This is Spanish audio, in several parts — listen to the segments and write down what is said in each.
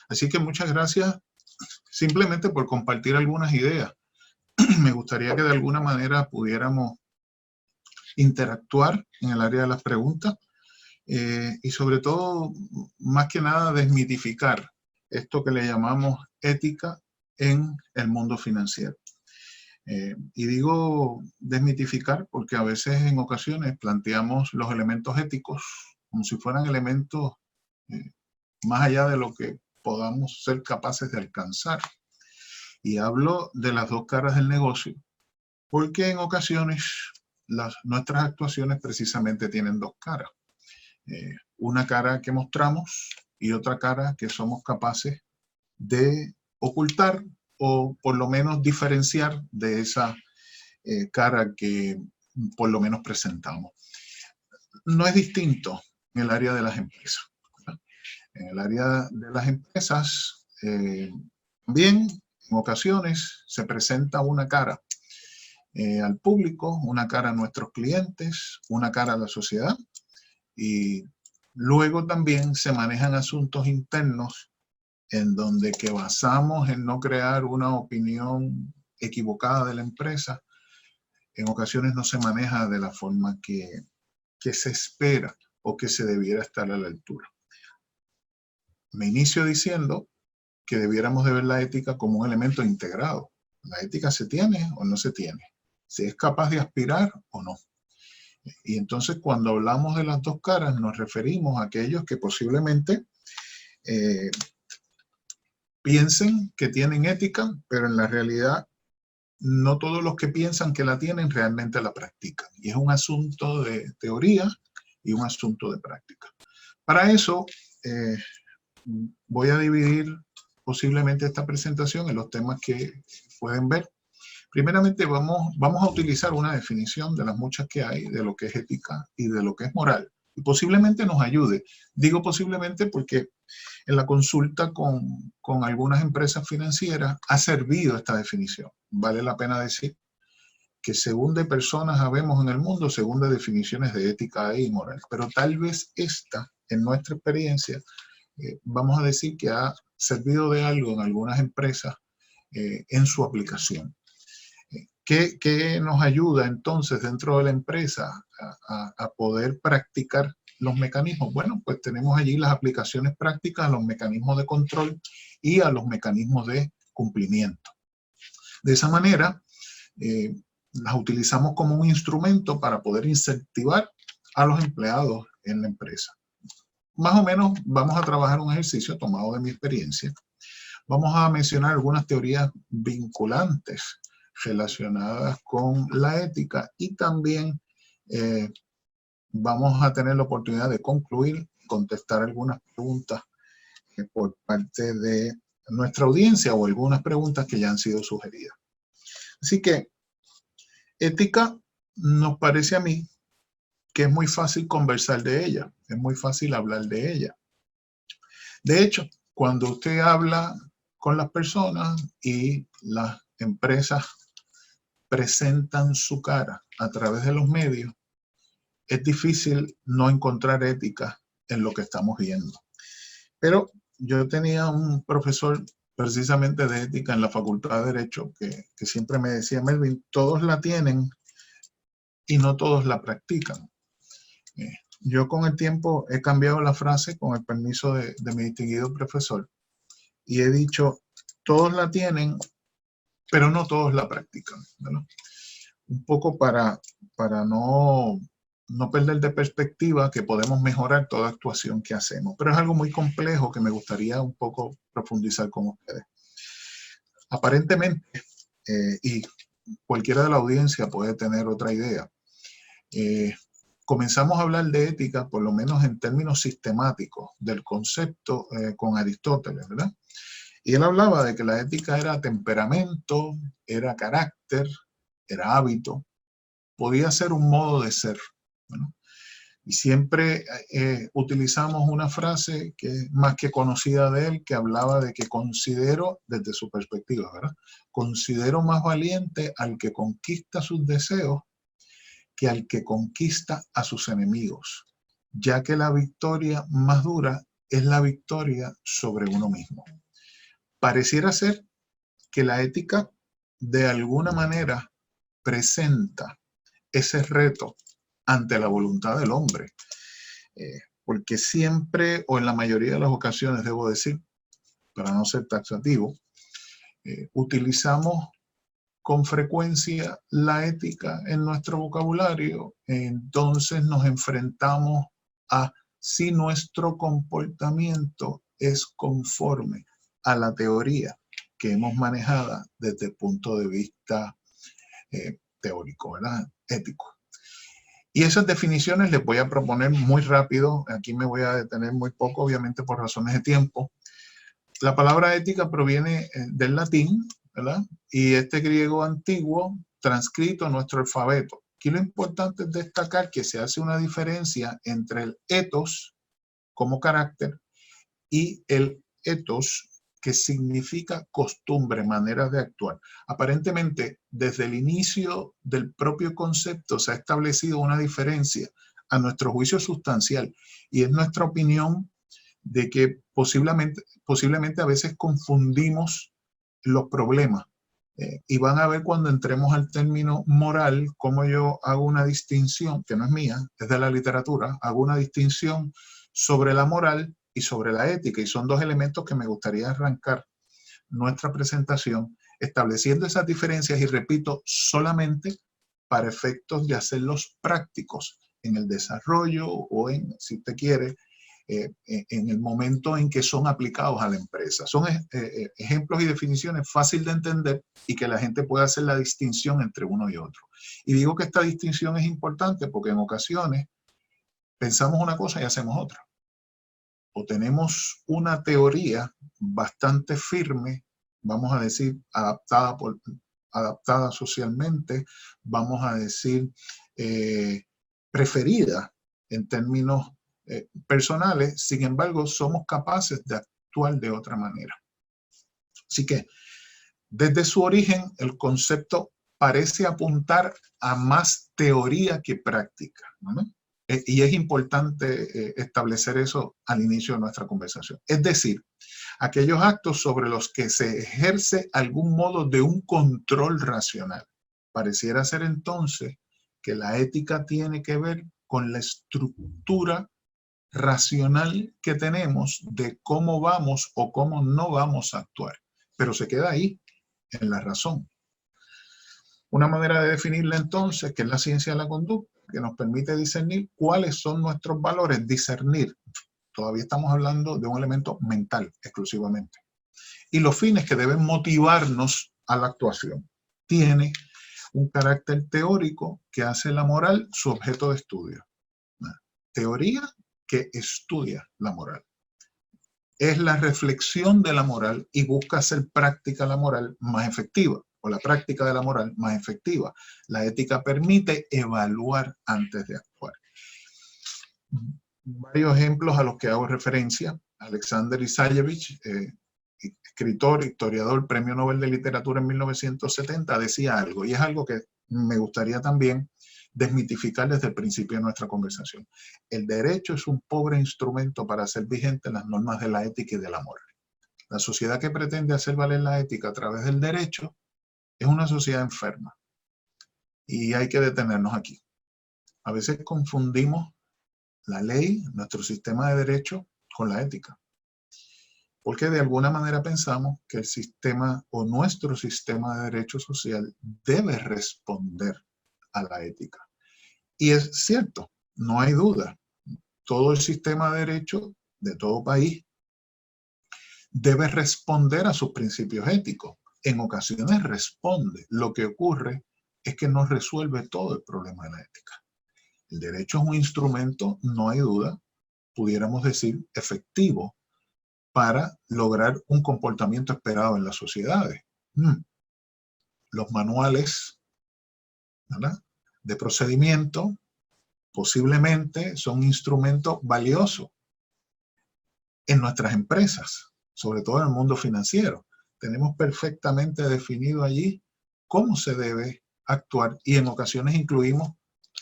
Así que muchas gracias simplemente por compartir algunas ideas. Me gustaría que de alguna manera pudiéramos interactuar en el área de las preguntas y sobre todo, más que nada, desmitificar esto que le llamamos ética en el mundo financiero. Y digo desmitificar porque a veces en ocasiones planteamos los elementos éticos como si fueran elementos más allá de lo que podamos ser capaces de alcanzar. Y hablo de las dos caras del negocio, porque en ocasiones nuestras actuaciones precisamente tienen dos caras. Una cara que mostramos y otra cara que somos capaces de ocultar o por lo menos diferenciar de esa cara que por lo menos presentamos. No es distinto en el área de las empresas. En el área de las empresas, también en ocasiones se presenta una cara al público, una cara a nuestros clientes, una cara a la sociedad, y luego también se manejan asuntos internos en donde que basamos en no crear una opinión equivocada de la empresa, en ocasiones no se maneja de la forma que se espera o que se debiera estar a la altura. Me inicio diciendo que debiéramos de ver la ética como un elemento integrado. La ética se tiene o no se tiene, se es capaz de aspirar o no. Y entonces cuando hablamos de las dos caras nos referimos a aquellos que posiblemente piensen que tienen ética, pero en la realidad no todos los que piensan que la tienen realmente la practican. Y es un asunto de teoría y un asunto de práctica. Para eso voy a dividir posiblemente esta presentación en los temas que pueden ver. Primeramente vamos a utilizar una definición de las muchas que hay de lo que es ética y de lo que es moral. Y posiblemente nos ayude. Digo posiblemente porque en la consulta con algunas empresas financieras ha servido esta definición. Vale la pena decir que según de personas habemos en el mundo, según de definiciones de ética y moral. Pero tal vez esta, en nuestra experiencia, vamos a decir que ha servido de algo en algunas empresas en su aplicación. ¿Qué nos ayuda entonces dentro de la empresa a poder practicar los mecanismos? Bueno, pues tenemos allí las aplicaciones prácticas a los mecanismos de control y a los mecanismos de cumplimiento. De esa manera, las utilizamos como un instrumento para poder incentivar a los empleados en la empresa. Más o menos vamos a trabajar un ejercicio tomado de mi experiencia. Vamos a mencionar algunas teorías vinculantes relacionadas con la ética y también vamos a tener la oportunidad de concluir, contestar algunas preguntas por parte de nuestra audiencia o algunas preguntas que ya han sido sugeridas. Así que ética nos parece a mí que es muy fácil conversar de ella, es muy fácil hablar de ella. De hecho, cuando usted habla con las personas y las empresas presentan su cara a través de los medios, es difícil no encontrar ética en lo que estamos viendo. Pero yo tenía un profesor precisamente de ética en la Facultad de Derecho que siempre me decía, Melvin, todos la tienen y no todos la practican. Yo con el tiempo he cambiado la frase con el permiso de mi distinguido profesor y he dicho, todos la tienen, pero no todos la practican, ¿verdad? Un poco para no perder de perspectiva que podemos mejorar toda actuación que hacemos. Pero es algo muy complejo que me gustaría un poco profundizar con ustedes. Aparentemente, y cualquiera de la audiencia puede tener otra idea, comenzamos a hablar de ética, por lo menos en términos sistemáticos, del concepto con Aristóteles, ¿verdad? Y él hablaba de que la ética era temperamento, era carácter, era hábito, podía ser un modo de ser. Bueno, y siempre utilizamos una frase que es más que conocida de él, que hablaba de que considero, desde su perspectiva, ¿verdad? Considero más valiente al que conquista sus deseos que al que conquista a sus enemigos, ya que la victoria más dura es la victoria sobre uno mismo. Pareciera ser que la ética de alguna manera presenta ese reto ante la voluntad del hombre, porque siempre, o en la mayoría de las ocasiones, debo decir, para no ser taxativo, utilizamos con frecuencia la ética en nuestro vocabulario. Entonces nos enfrentamos a si nuestro comportamiento es conforme a la teoría que hemos manejado desde el punto de vista teórico, ¿verdad? Ético. Y esas definiciones les voy a proponer muy rápido. Aquí me voy a detener muy poco, obviamente por razones de tiempo. La palabra ética proviene del latín, ¿verdad? Y este griego antiguo transcrito a nuestro alfabeto. Aquí lo importante es destacar que se hace una diferencia entre el ethos como carácter y el ethos, que significa costumbre, maneras de actuar. Aparentemente, desde el inicio del propio concepto se ha establecido una diferencia a nuestro juicio sustancial, y es nuestra opinión de que posiblemente a veces confundimos los problemas. Y van a ver cuando entremos al término moral, cómo yo hago una distinción, que no es mía, es de la literatura, hago una distinción sobre la moral y sobre la ética, y son dos elementos que me gustaría arrancar nuestra presentación estableciendo esas diferencias, y repito, solamente para efectos de hacerlos prácticos en el desarrollo o en, si usted quiere, en el momento en que son aplicados a la empresa. Son ejemplos y definiciones fáciles de entender y que la gente pueda hacer la distinción entre uno y otro. Y digo que esta distinción es importante porque en ocasiones pensamos una cosa y hacemos otra. O tenemos una teoría bastante firme, vamos a decir, adaptada socialmente, vamos a decir, preferida en términos personales, sin embargo, somos capaces de actuar de otra manera. Así que, desde su origen, el concepto parece apuntar a más teoría que práctica, ¿no? Y es importante establecer eso al inicio de nuestra conversación. Es decir, aquellos actos sobre los que se ejerce algún modo de un control racional. Pareciera ser entonces que la ética tiene que ver con la estructura racional que tenemos de cómo vamos o cómo no vamos a actuar. Pero se queda ahí, en la razón. Una manera de definirla entonces, que es la ciencia de la conducta, que nos permite discernir cuáles son nuestros valores, discernir. Todavía estamos hablando de un elemento mental exclusivamente. Y los fines que deben motivarnos a la actuación. Tiene un carácter teórico que hace la moral su objeto de estudio. Teoría que estudia la moral. Es la reflexión de la moral y busca hacer práctica la moral más efectiva, o la práctica de la moral más efectiva. La ética permite evaluar antes de actuar. Varios ejemplos a los que hago referencia. Alexander Isayevich, escritor, historiador, premio Nobel de Literatura en 1970, decía algo, y es algo que me gustaría también desmitificar desde el principio de nuestra conversación. El derecho es un pobre instrumento para hacer vigentes las normas de la ética y de la moral. La sociedad que pretende hacer valer la ética a través del derecho es una sociedad enferma. Y hay que detenernos aquí. A veces confundimos la ley, nuestro sistema de derecho, con la ética. Porque de alguna manera pensamos que el sistema o nuestro sistema de derecho social debe responder a la ética. Y es cierto, no hay duda. Todo el sistema de derecho de todo país debe responder a sus principios éticos. En ocasiones responde. Lo que ocurre es que no resuelve todo el problema de la ética. El derecho es un instrumento, no hay duda, pudiéramos decir, efectivo para lograr un comportamiento esperado en las sociedades. Los manuales, ¿verdad?, de procedimiento posiblemente son instrumentos valiosos en nuestras empresas, sobre todo en el mundo financiero. Tenemos perfectamente definido allí cómo se debe actuar y en ocasiones incluimos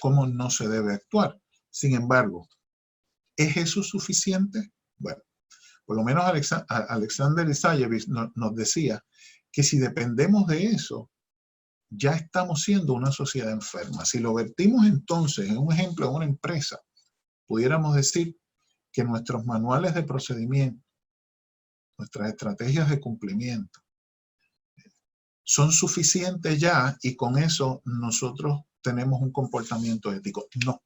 cómo no se debe actuar. Sin embargo, ¿es eso suficiente? Bueno, Por lo menos Alexander Isayevich nos decía que si dependemos de eso, ya estamos siendo una sociedad enferma. Si lo vertimos entonces en un ejemplo de una empresa, pudiéramos decir que nuestros manuales de procedimiento, nuestras estrategias de cumplimiento, son suficientes ya y con eso nosotros tenemos un comportamiento ético. No.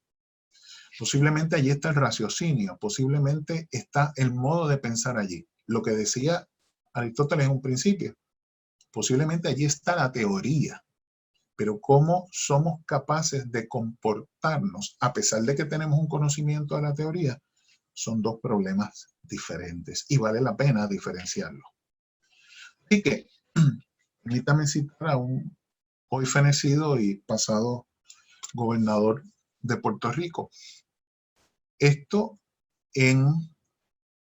Posiblemente allí está el raciocinio, posiblemente está el modo de pensar allí. Lo que decía Aristóteles en un principio, posiblemente allí está la teoría, pero cómo somos capaces de comportarnos, a pesar de que tenemos un conocimiento de la teoría, son dos problemas diferentes y vale la pena diferenciarlos. Así que, permítame citar a un hoy fenecido y pasado gobernador de Puerto Rico. Esto en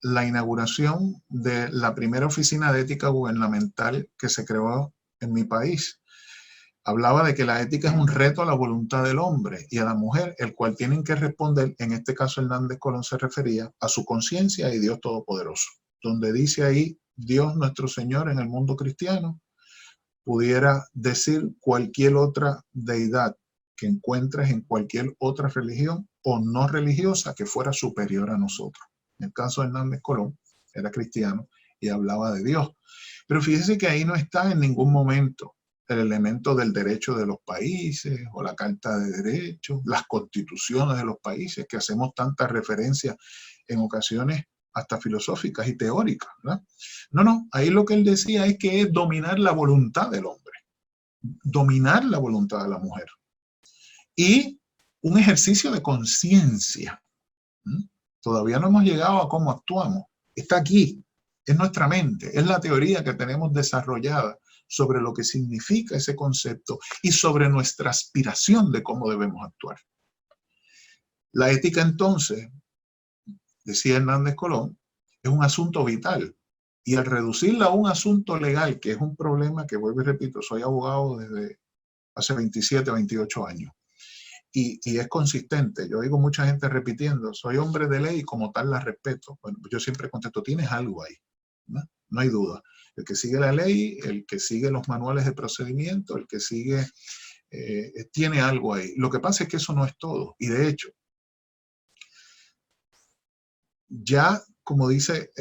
la inauguración de la primera oficina de ética gubernamental que se creó en mi país. Hablaba de que la ética es un reto a la voluntad del hombre y a la mujer, el cual tienen que responder, en este caso Hernández Colón se refería a su conciencia y Dios Todopoderoso, donde dice ahí Dios nuestro Señor en el mundo cristiano, pudiera decir cualquier otra deidad que encuentres en cualquier otra religión o no religiosa que fuera superior a nosotros. En el caso de Hernández Colón, era cristiano y hablaba de Dios. Pero fíjese que ahí no está en ningún momento el elemento del derecho de los países o la Carta de Derechos, las constituciones de los países, que hacemos tanta referencia en ocasiones hasta filosóficas y teóricas, ¿verdad? No, ahí lo que él decía es que es dominar la voluntad del hombre, dominar la voluntad de la mujer. Y un ejercicio de conciencia. Todavía no hemos llegado a cómo actuamos. Está aquí, es nuestra mente, es la teoría que tenemos desarrollada sobre lo que significa ese concepto y sobre nuestra aspiración de cómo debemos actuar. La ética, entonces, decía Hernández Colón, es un asunto vital. Y al reducirla a un asunto legal, que es un problema que, vuelvo y repito, soy abogado desde hace 27, 28 años. Y es consistente. Yo oigo mucha gente repitiendo, soy hombre de ley y como tal la respeto. Bueno, yo siempre contesto, tienes algo ahí, ¿no? No hay duda. El que sigue la ley, el que sigue los manuales de procedimiento, el que sigue, tiene algo ahí. Lo que pasa es que eso no es todo. Y de hecho, ya, como dice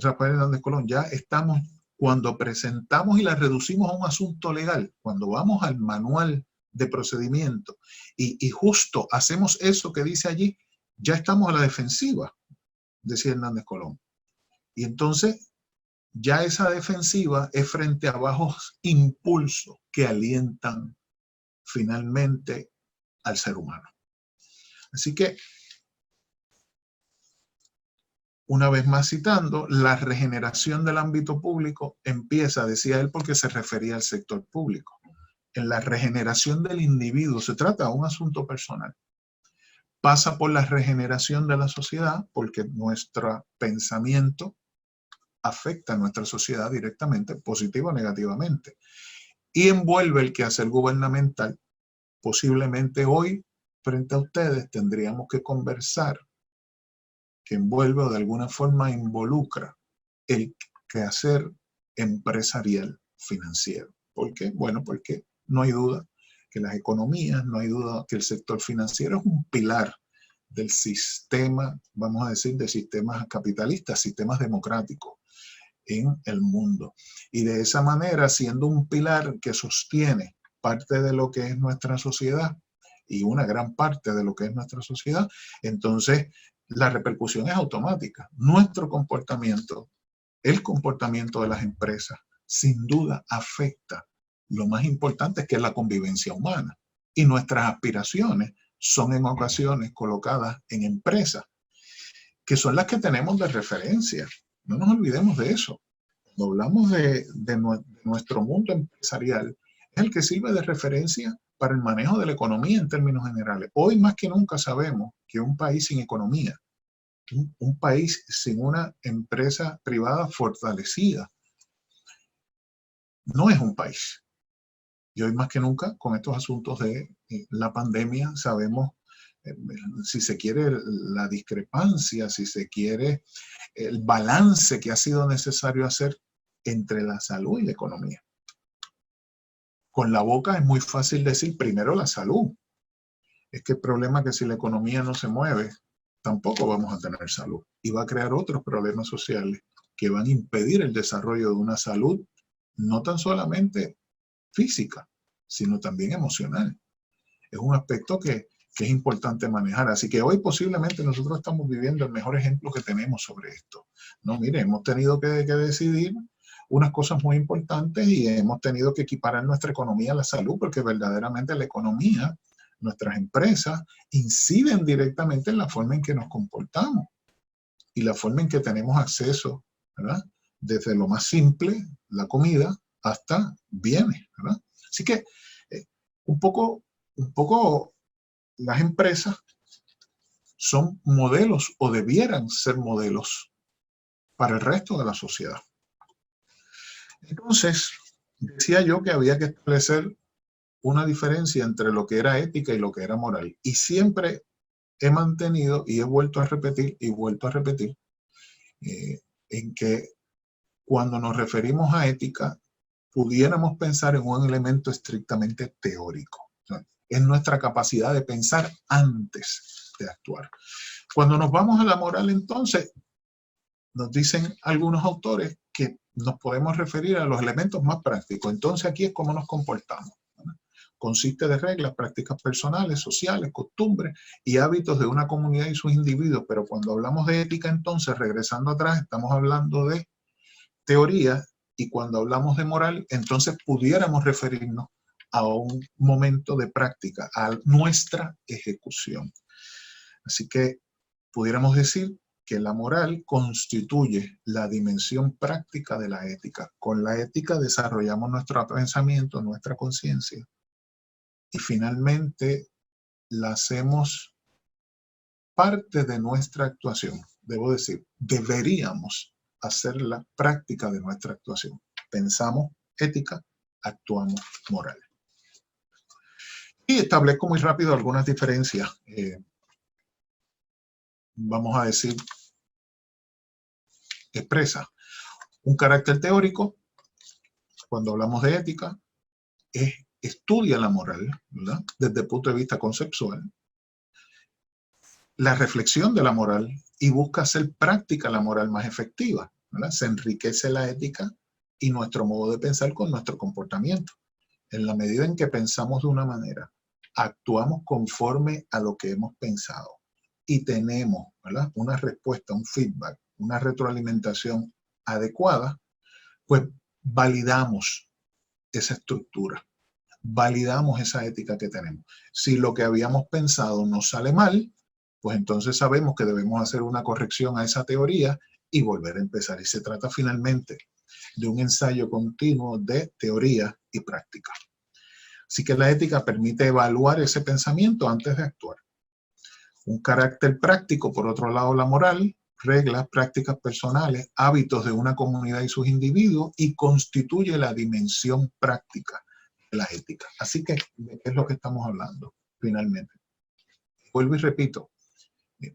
Rafael Hernández Colón, ya estamos, cuando presentamos y la reducimos a un asunto legal, cuando vamos al manual de procedimiento y justo hacemos eso que dice allí, ya estamos a la defensiva, decía Hernández Colón. Y entonces ya esa defensiva es frente a bajos impulsos que alientan finalmente al ser humano. Así que, una vez más citando, la regeneración del ámbito público empieza, decía él, porque se refería al sector público. En la regeneración del individuo, se trata de un asunto personal. Pasa por la regeneración de la sociedad, porque nuestro pensamiento afecta a nuestra sociedad directamente, positivo o negativamente. Y envuelve el quehacer gubernamental. Posiblemente hoy, frente a ustedes, tendríamos que conversar que envuelve o de alguna forma involucra el quehacer empresarial financiero. ¿Por qué? Bueno, porque no hay duda que las economías, no hay duda que el sector financiero es un pilar del sistema, vamos a decir, de sistemas capitalistas, sistemas democráticos en el mundo. Y de esa manera, siendo un pilar que sostiene parte de lo que es nuestra sociedad y una gran parte de lo que es nuestra sociedad, entonces la repercusión es automática. Nuestro comportamiento, el comportamiento de las empresas, sin duda afecta. Lo más importante es que es la convivencia humana. Y nuestras aspiraciones son en ocasiones colocadas en empresas, que son las que tenemos de referencia. No nos olvidemos de eso. Cuando hablamos de nuestro mundo empresarial, es el que sirve de referencia para el manejo de la economía en términos generales. Hoy más que nunca sabemos que un país sin economía, un país sin una empresa privada fortalecida, no es un país. Y hoy más que nunca, con estos asuntos de la pandemia, sabemos si se quiere, la discrepancia, si se quiere, el balance que ha sido necesario hacer entre la salud y la economía. Con la boca es muy fácil decir primero la salud. Es que el problema es que si la economía no se mueve, tampoco vamos a tener salud. Y va a crear otros problemas sociales que van a impedir el desarrollo de una salud no tan solamente física, sino también emocional. Es un aspecto que es importante manejar. Así que hoy posiblemente nosotros estamos viviendo el mejor ejemplo que tenemos sobre esto. No, mire, hemos tenido que decidir unas cosas muy importantes y hemos tenido que equiparar nuestra economía a la salud, porque verdaderamente la economía, nuestras empresas, inciden directamente en la forma en que nos comportamos y la forma en que tenemos acceso, ¿verdad? Desde lo más simple, la comida, hasta bienes, ¿verdad? Así que un poco las empresas son modelos o debieran ser modelos para el resto de la sociedad. Entonces, decía yo que había que establecer una diferencia entre lo que era ética y lo que era moral. Y siempre he mantenido y he vuelto a repetir en que cuando nos referimos a ética, pudiéramos pensar en un elemento estrictamente teórico. Es nuestra capacidad de pensar antes de actuar. Cuando nos vamos a la moral, entonces, nos dicen algunos autores que nos podemos referir a los elementos más prácticos. Entonces, aquí es cómo nos comportamos. Consiste de reglas, prácticas personales, sociales, costumbres y hábitos de una comunidad y sus individuos. Pero cuando hablamos de ética, entonces, regresando atrás, estamos hablando de teoría, y cuando hablamos de moral, entonces pudiéramos referirnos a un momento de práctica, a nuestra ejecución. Así que pudiéramos decir que la moral constituye la dimensión práctica de la ética. Con la ética desarrollamos nuestro pensamiento, nuestra conciencia, y finalmente la hacemos parte de nuestra actuación. Debo decir, deberíamos hacer la práctica de nuestra actuación. Pensamos ética, actuamos moral. Y establezco muy rápido algunas diferencias. Vamos a decir, expresa un carácter teórico. Cuando hablamos de ética, estudia la moral, ¿verdad? Desde el punto de vista conceptual, la reflexión de la moral y busca hacer práctica la moral más efectiva, ¿verdad? Se enriquece la ética y nuestro modo de pensar con nuestro comportamiento. En la medida en que pensamos de una manera, actuamos conforme a lo que hemos pensado y tenemos, ¿verdad?, una respuesta, un feedback, una retroalimentación adecuada, pues validamos esa estructura, validamos esa ética que tenemos. Si lo que habíamos pensado nos sale mal, pues entonces sabemos que debemos hacer una corrección a esa teoría y volver a empezar. Y se trata finalmente de un ensayo continuo de teoría y práctica. Así que la ética permite evaluar ese pensamiento antes de actuar. Un carácter práctico, por otro lado, la moral, reglas, prácticas personales, hábitos de una comunidad y sus individuos, y constituye la dimensión práctica de la ética. Así que, ¿de qué es lo que estamos hablando finalmente? Vuelvo y repito,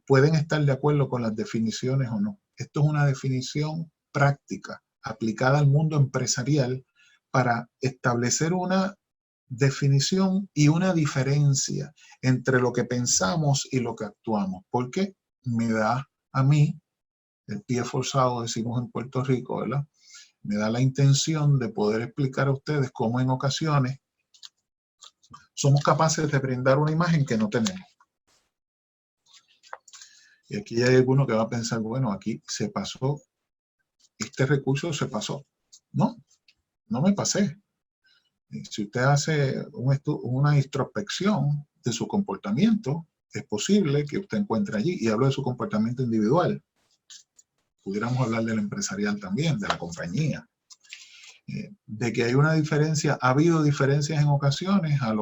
pueden estar de acuerdo con las definiciones o no. Esto es una definición práctica aplicada al mundo empresarial para establecer una definición y una diferencia entre lo que pensamos y lo que actuamos, porque me da a mí el pie forzado, decimos en Puerto Rico, ¿verdad? Me da la intención de poder explicar a ustedes cómo en ocasiones somos capaces de brindar una imagen que no tenemos. Y aquí hay alguno que va a pensar, bueno, aquí se pasó, este recurso se pasó. No, no me pasé. Si usted hace una introspección de su comportamiento, es posible que usted encuentre allí, y hablo de su comportamiento individual. Pudiéramos hablar del empresarial también, de la compañía. De que hay una diferencia, ha habido diferencias en ocasiones a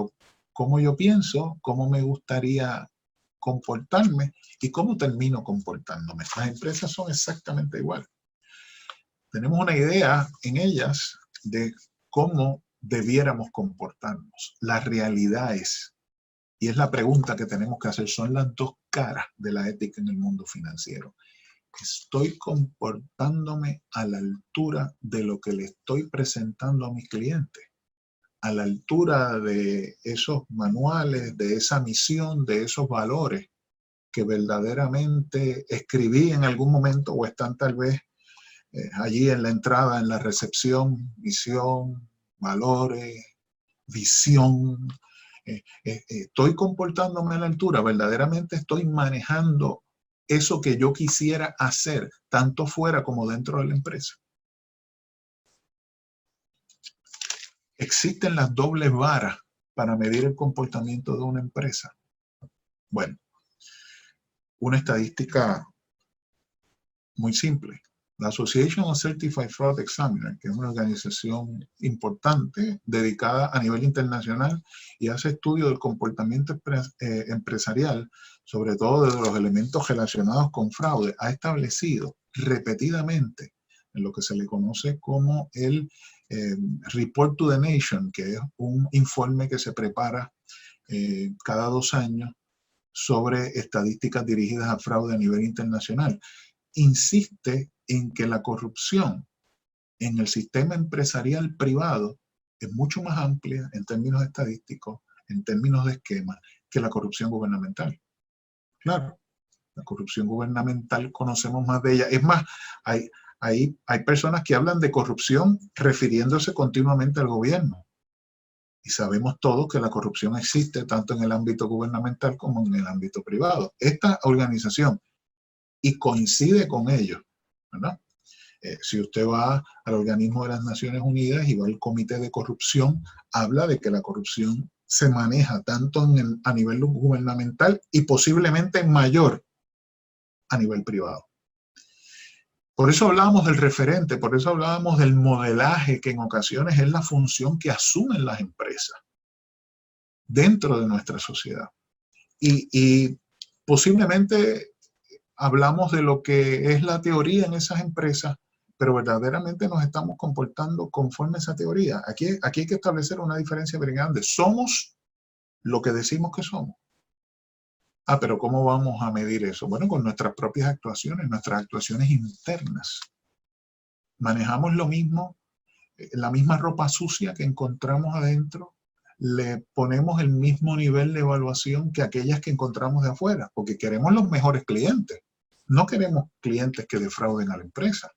cómo yo pienso, cómo me gustaría comportarme y cómo termino comportándome. Las empresas son exactamente iguales. Tenemos una idea en ellas de cómo debiéramos comportarnos. La realidad es Y es la pregunta que tenemos que hacer. Son las dos caras de la ética en el mundo financiero. ¿Estoy comportándome a la altura de lo que le estoy presentando a mis clientes? ¿A la altura de esos manuales, de esa misión, de esos valores que verdaderamente escribí en algún momento o están tal vez allí en la entrada, en la recepción? Misión, valores, visión. Estoy comportándome a la altura, verdaderamente estoy manejando eso que yo quisiera hacer, tanto fuera como dentro de la empresa. ¿Existen las dobles varas para medir el comportamiento de una empresa? Bueno, una estadística muy simple. La Association of Certified Fraud Examiners, que es una organización importante dedicada a nivel internacional y hace estudios del comportamiento empresarial, sobre todo de los elementos relacionados con fraude, ha establecido repetidamente en lo que se le conoce como el Report to the Nation, que es un informe que se prepara cada 2 años sobre estadísticas dirigidas a fraude a nivel internacional. Insiste en que la corrupción en el sistema empresarial privado es mucho más amplia en términos estadísticos, en términos de esquema, que la corrupción gubernamental. Claro, la corrupción gubernamental conocemos más de ella. Es más, hay personas que hablan de corrupción refiriéndose continuamente al gobierno. Y sabemos todos que la corrupción existe tanto en el ámbito gubernamental como en el ámbito privado. Esta organización, y coincide con ellos, ¿verdad? Si usted va al organismo de las Naciones Unidas y va al Comité de Corrupción, habla de que la corrupción se maneja tanto a nivel gubernamental y posiblemente mayor a nivel privado. Por eso hablábamos del referente, por eso hablábamos del modelaje, que en ocasiones es la función que asumen las empresas dentro de nuestra sociedad. Y posiblemente hablamos de lo que es la teoría en esas empresas, pero verdaderamente nos estamos comportando conforme a esa teoría. Aquí hay que establecer una diferencia bien grande. Somos lo que decimos que somos. Pero ¿cómo vamos a medir eso? Bueno, con nuestras propias actuaciones internas. Manejamos lo mismo, la misma ropa sucia que encontramos adentro, le ponemos el mismo nivel de evaluación que aquellas que encontramos de afuera, porque queremos los mejores clientes. No queremos clientes que defrauden a la empresa,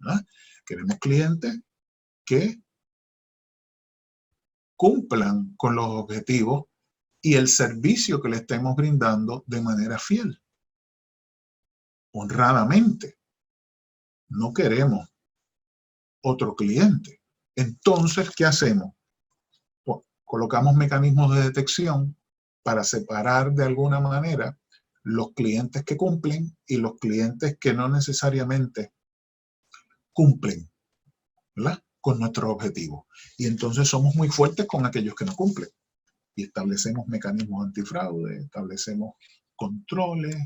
¿verdad? Queremos clientes que cumplan con los objetivos y el servicio que le estemos brindando de manera fiel, honradamente. No queremos otro cliente. Entonces, ¿qué hacemos? Pues, colocamos mecanismos de detección para separar de alguna manera los clientes que cumplen y los clientes que no necesariamente cumplen, ¿verdad?, con nuestros objetivos. Y entonces somos muy fuertes con aquellos que no cumplen. Y establecemos mecanismos antifraude, establecemos controles.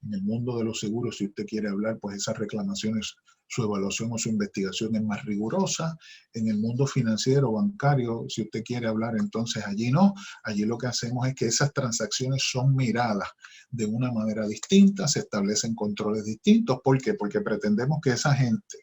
En el mundo de los seguros, si usted quiere hablar, pues esas reclamaciones, su evaluación o su investigación es más rigurosa. En el mundo financiero, bancario, si usted quiere hablar, entonces allí no. Allí lo que hacemos es que esas transacciones son miradas de una manera distinta, se establecen controles distintos. ¿Por qué? Porque pretendemos que esa gente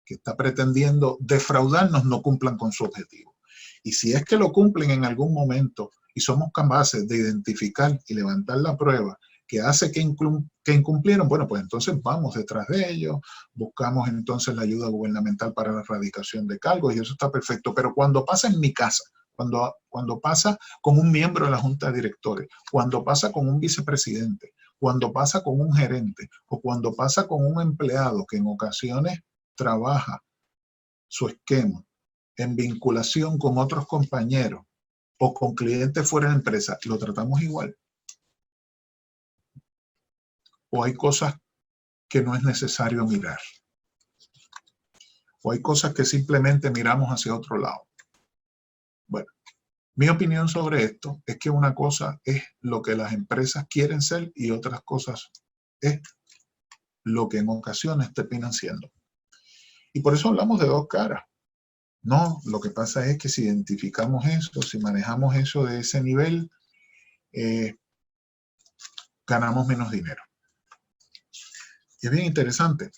que está pretendiendo defraudarnos no cumplan con su objetivo. Y si es que lo cumplen en algún momento y somos capaces de identificar y levantar la prueba que hace que incumplieron, bueno, pues entonces vamos detrás de ellos, buscamos entonces la ayuda gubernamental para la erradicación de cargos y eso está perfecto. Pero cuando pasa en mi casa, cuando pasa con un miembro de la junta de directores, cuando pasa con un vicepresidente, cuando pasa con un gerente o cuando pasa con un empleado que en ocasiones trabaja su esquema en vinculación con otros compañeros o con clientes fuera de la empresa, ¿lo tratamos igual? ¿O hay cosas que no es necesario mirar? ¿O hay cosas que simplemente miramos hacia otro lado? Bueno, mi opinión sobre esto es que una cosa es lo que las empresas quieren ser y otras cosas es lo que en ocasiones terminan siendo. Y por eso hablamos de dos caras. No, lo que pasa es que si identificamos eso, si manejamos eso de ese nivel, ganamos menos dinero. Y es bien interesante.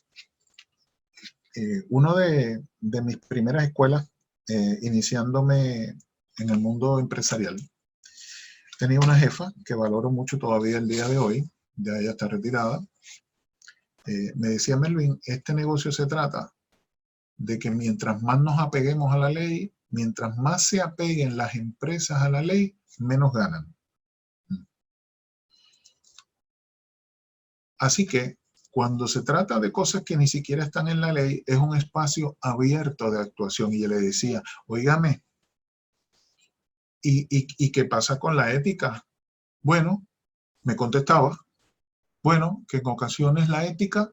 Uno de mis primeras escuelas, iniciándome en el mundo empresarial, tenía una jefa que valoro mucho todavía el día de hoy, ya ella está retirada. Me decía: Melvin, este negocio se trata de que mientras más nos apeguemos a la ley, mientras más se apeguen las empresas a la ley, menos ganan. Así que cuando se trata de cosas que ni siquiera están en la ley, es un espacio abierto de actuación. Y yo le decía: óigame, ¿y qué pasa con la ética? Bueno, me contestaba, bueno, que en ocasiones la ética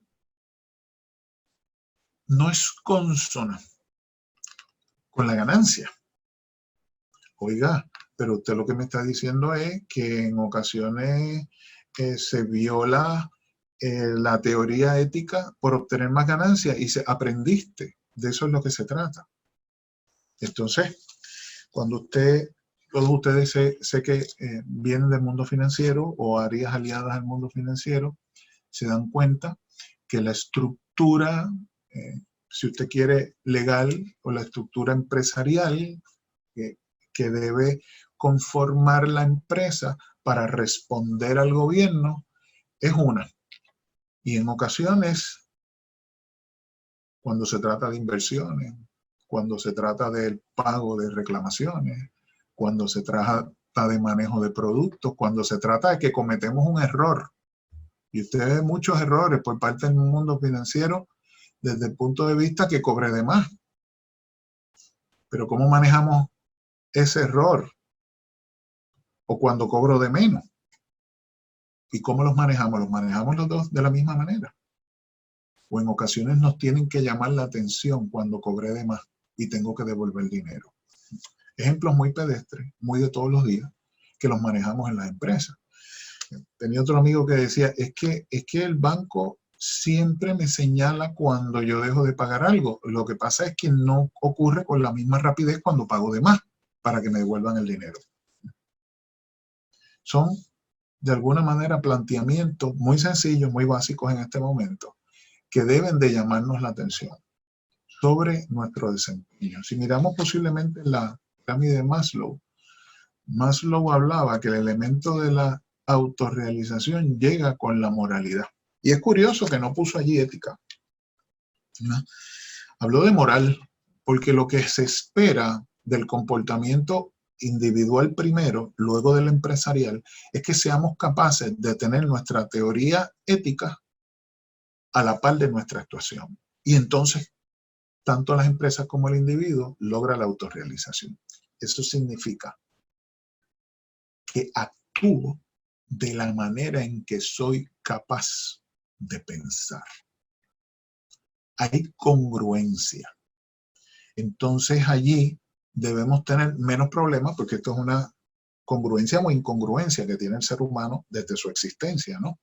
no es consona con la ganancia. Oiga, pero usted lo que me está diciendo es que en ocasiones se viola la teoría ética por obtener más ganancias y aprendiste. De eso es lo que se trata. Entonces, cuando todos ustedes sé que vienen del mundo financiero o áreas aliadas al mundo financiero, se dan cuenta que la estructura, si usted quiere, legal, o la estructura empresarial que debe conformar la empresa para responder al gobierno es una. Y en ocasiones, cuando se trata de inversiones, cuando se trata del pago de reclamaciones, cuando se trata de manejo de productos, cuando se trata de que cometemos un error, y usted ve muchos errores por parte del mundo financiero desde el punto de vista que cobré de más. Pero ¿cómo manejamos ese error? O cuando cobro de menos. ¿Y cómo los manejamos? Los manejamos los dos de la misma manera. O en ocasiones nos tienen que llamar la atención cuando cobré de más y tengo que devolver dinero. Ejemplos muy pedestres, muy de todos los días, que los manejamos en las empresas. Tenía otro amigo que decía: es que el banco siempre me señala cuando yo dejo de pagar algo. Lo que pasa es que no ocurre con la misma rapidez cuando pago de más para que me devuelvan el dinero. Son, de alguna manera, planteamientos muy sencillos, muy básicos en este momento, que deben de llamarnos la atención sobre nuestro desempeño. Si miramos posiblemente la pirámide de Maslow, Maslow hablaba que el elemento de la autorrealización llega con la moralidad. Y es curioso que no puso allí ética, ¿no? Habló de moral, porque lo que se espera del comportamiento individual primero, luego del empresarial, es que seamos capaces de tener nuestra teoría ética a la par de nuestra actuación. Y entonces, tanto las empresas como el individuo logra la autorrealización. Eso significa que actúo de la manera en que soy capaz de pensar. Hay congruencia. Entonces allí debemos tener menos problemas, porque esto es una congruencia o incongruencia que tiene el ser humano desde su existencia, ¿no?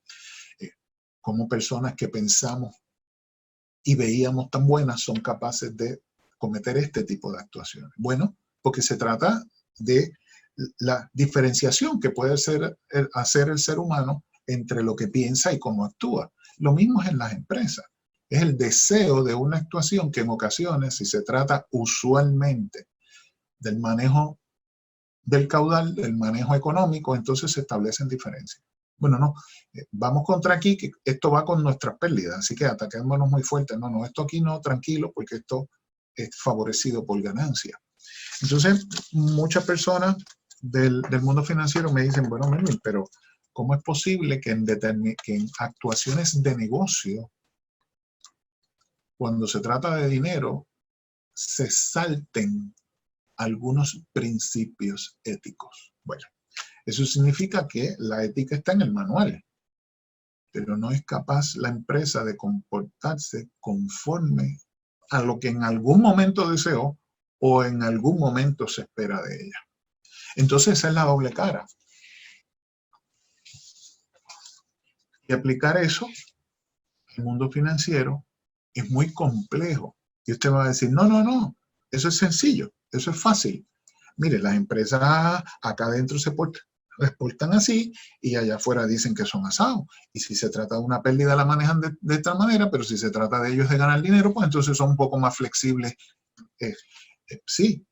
Como personas que pensamos y veíamos tan buenas son capaces de cometer este tipo de actuaciones. Bueno, porque se trata de la diferenciación que puede hacer el ser humano entre lo que piensa y cómo actúa. Lo mismo es en las empresas. Es el deseo de una actuación que en ocasiones, si se trata usualmente del manejo del caudal, del manejo económico, entonces se establecen diferencias. Bueno, no, vamos contra aquí, que esto va con nuestras pérdidas, así que ataquémonos muy fuerte. No, esto aquí no, tranquilo, porque esto es favorecido por ganancia. Entonces, muchas personas del mundo financiero me dicen: bueno, pero ¿cómo es posible que en actuaciones de negocio, cuando se trata de dinero, se salten algunos principios éticos? Bueno, eso significa que la ética está en el manual, pero no es capaz la empresa de comportarse conforme a lo que en algún momento deseó o en algún momento se espera de ella. Entonces esa es la doble cara. Y aplicar eso al mundo financiero es muy complejo. Y usted va a decir: no, eso es sencillo, eso es fácil. Mire, las empresas acá adentro se portan. exportan así y allá afuera dicen que son asados. Y si se trata de una pérdida la manejan de esta manera, pero si se trata de ellos de ganar dinero, pues entonces son un poco más flexibles. Sí,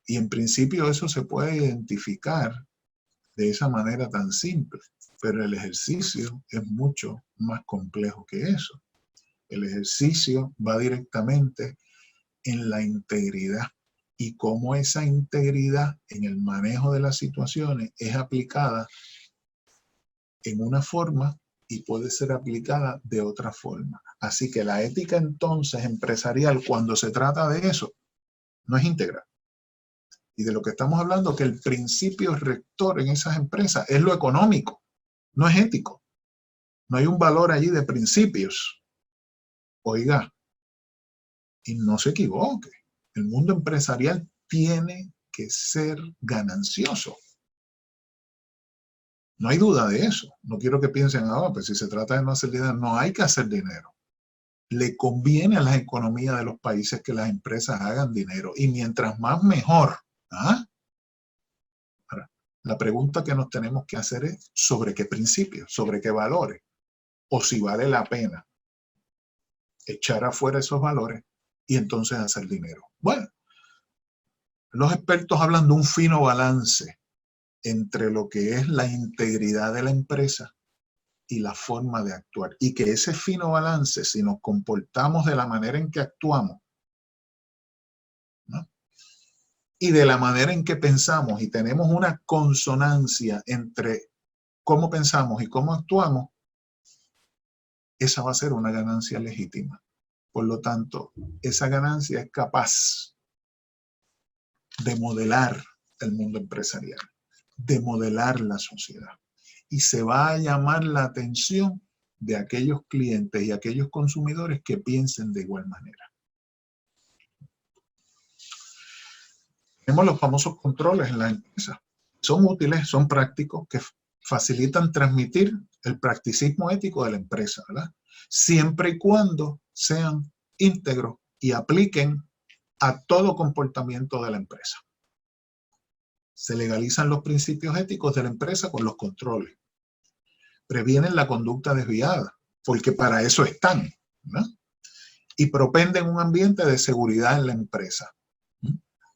y en principio eso se puede identificar de esa manera tan simple, pero el ejercicio es mucho más complejo que eso. El ejercicio va directamente en la integridad y cómo esa integridad en el manejo de las situaciones es aplicada en una forma y puede ser aplicada de otra forma. Así que la ética entonces empresarial, cuando se trata de eso, no es íntegra. Y de lo que estamos hablando, que el principio rector en esas empresas es lo económico, no es ético. No hay un valor allí de principios. Oiga, y no se equivoque, el mundo empresarial tiene que ser ganancioso. No hay duda de eso. No quiero que piensen, pues si se trata de no hacer dinero, no hay que hacer dinero. Le conviene a las economías de los países que las empresas hagan dinero. Y mientras más, mejor. ¿Ah? Ahora, la pregunta que nos tenemos que hacer es sobre qué principios, sobre qué valores, o si vale la pena echar afuera esos valores y entonces hacer dinero. Bueno, los expertos hablan de un fino balance entre lo que es la integridad de la empresa y la forma de actuar. Y que ese fino balance, si nos comportamos de la manera en que actuamos, ¿no?, y de la manera en que pensamos y tenemos una consonancia entre cómo pensamos y cómo actuamos, esa va a ser una ganancia legítima. Por lo tanto, esa ganancia es capaz de modelar el mundo empresarial, de modelar la sociedad. Y se va a llamar la atención de aquellos clientes y aquellos consumidores que piensen de igual manera. Tenemos los famosos controles en las empresas. Son útiles, son prácticos, que facilitan transmitir el practicismo ético de la empresa, ¿verdad? Siempre y cuando sean íntegros y apliquen a todo comportamiento de la empresa. Se legalizan los principios éticos de la empresa con los controles. Previenen la conducta desviada, porque para eso están, ¿no? Y propenden un ambiente de seguridad en la empresa.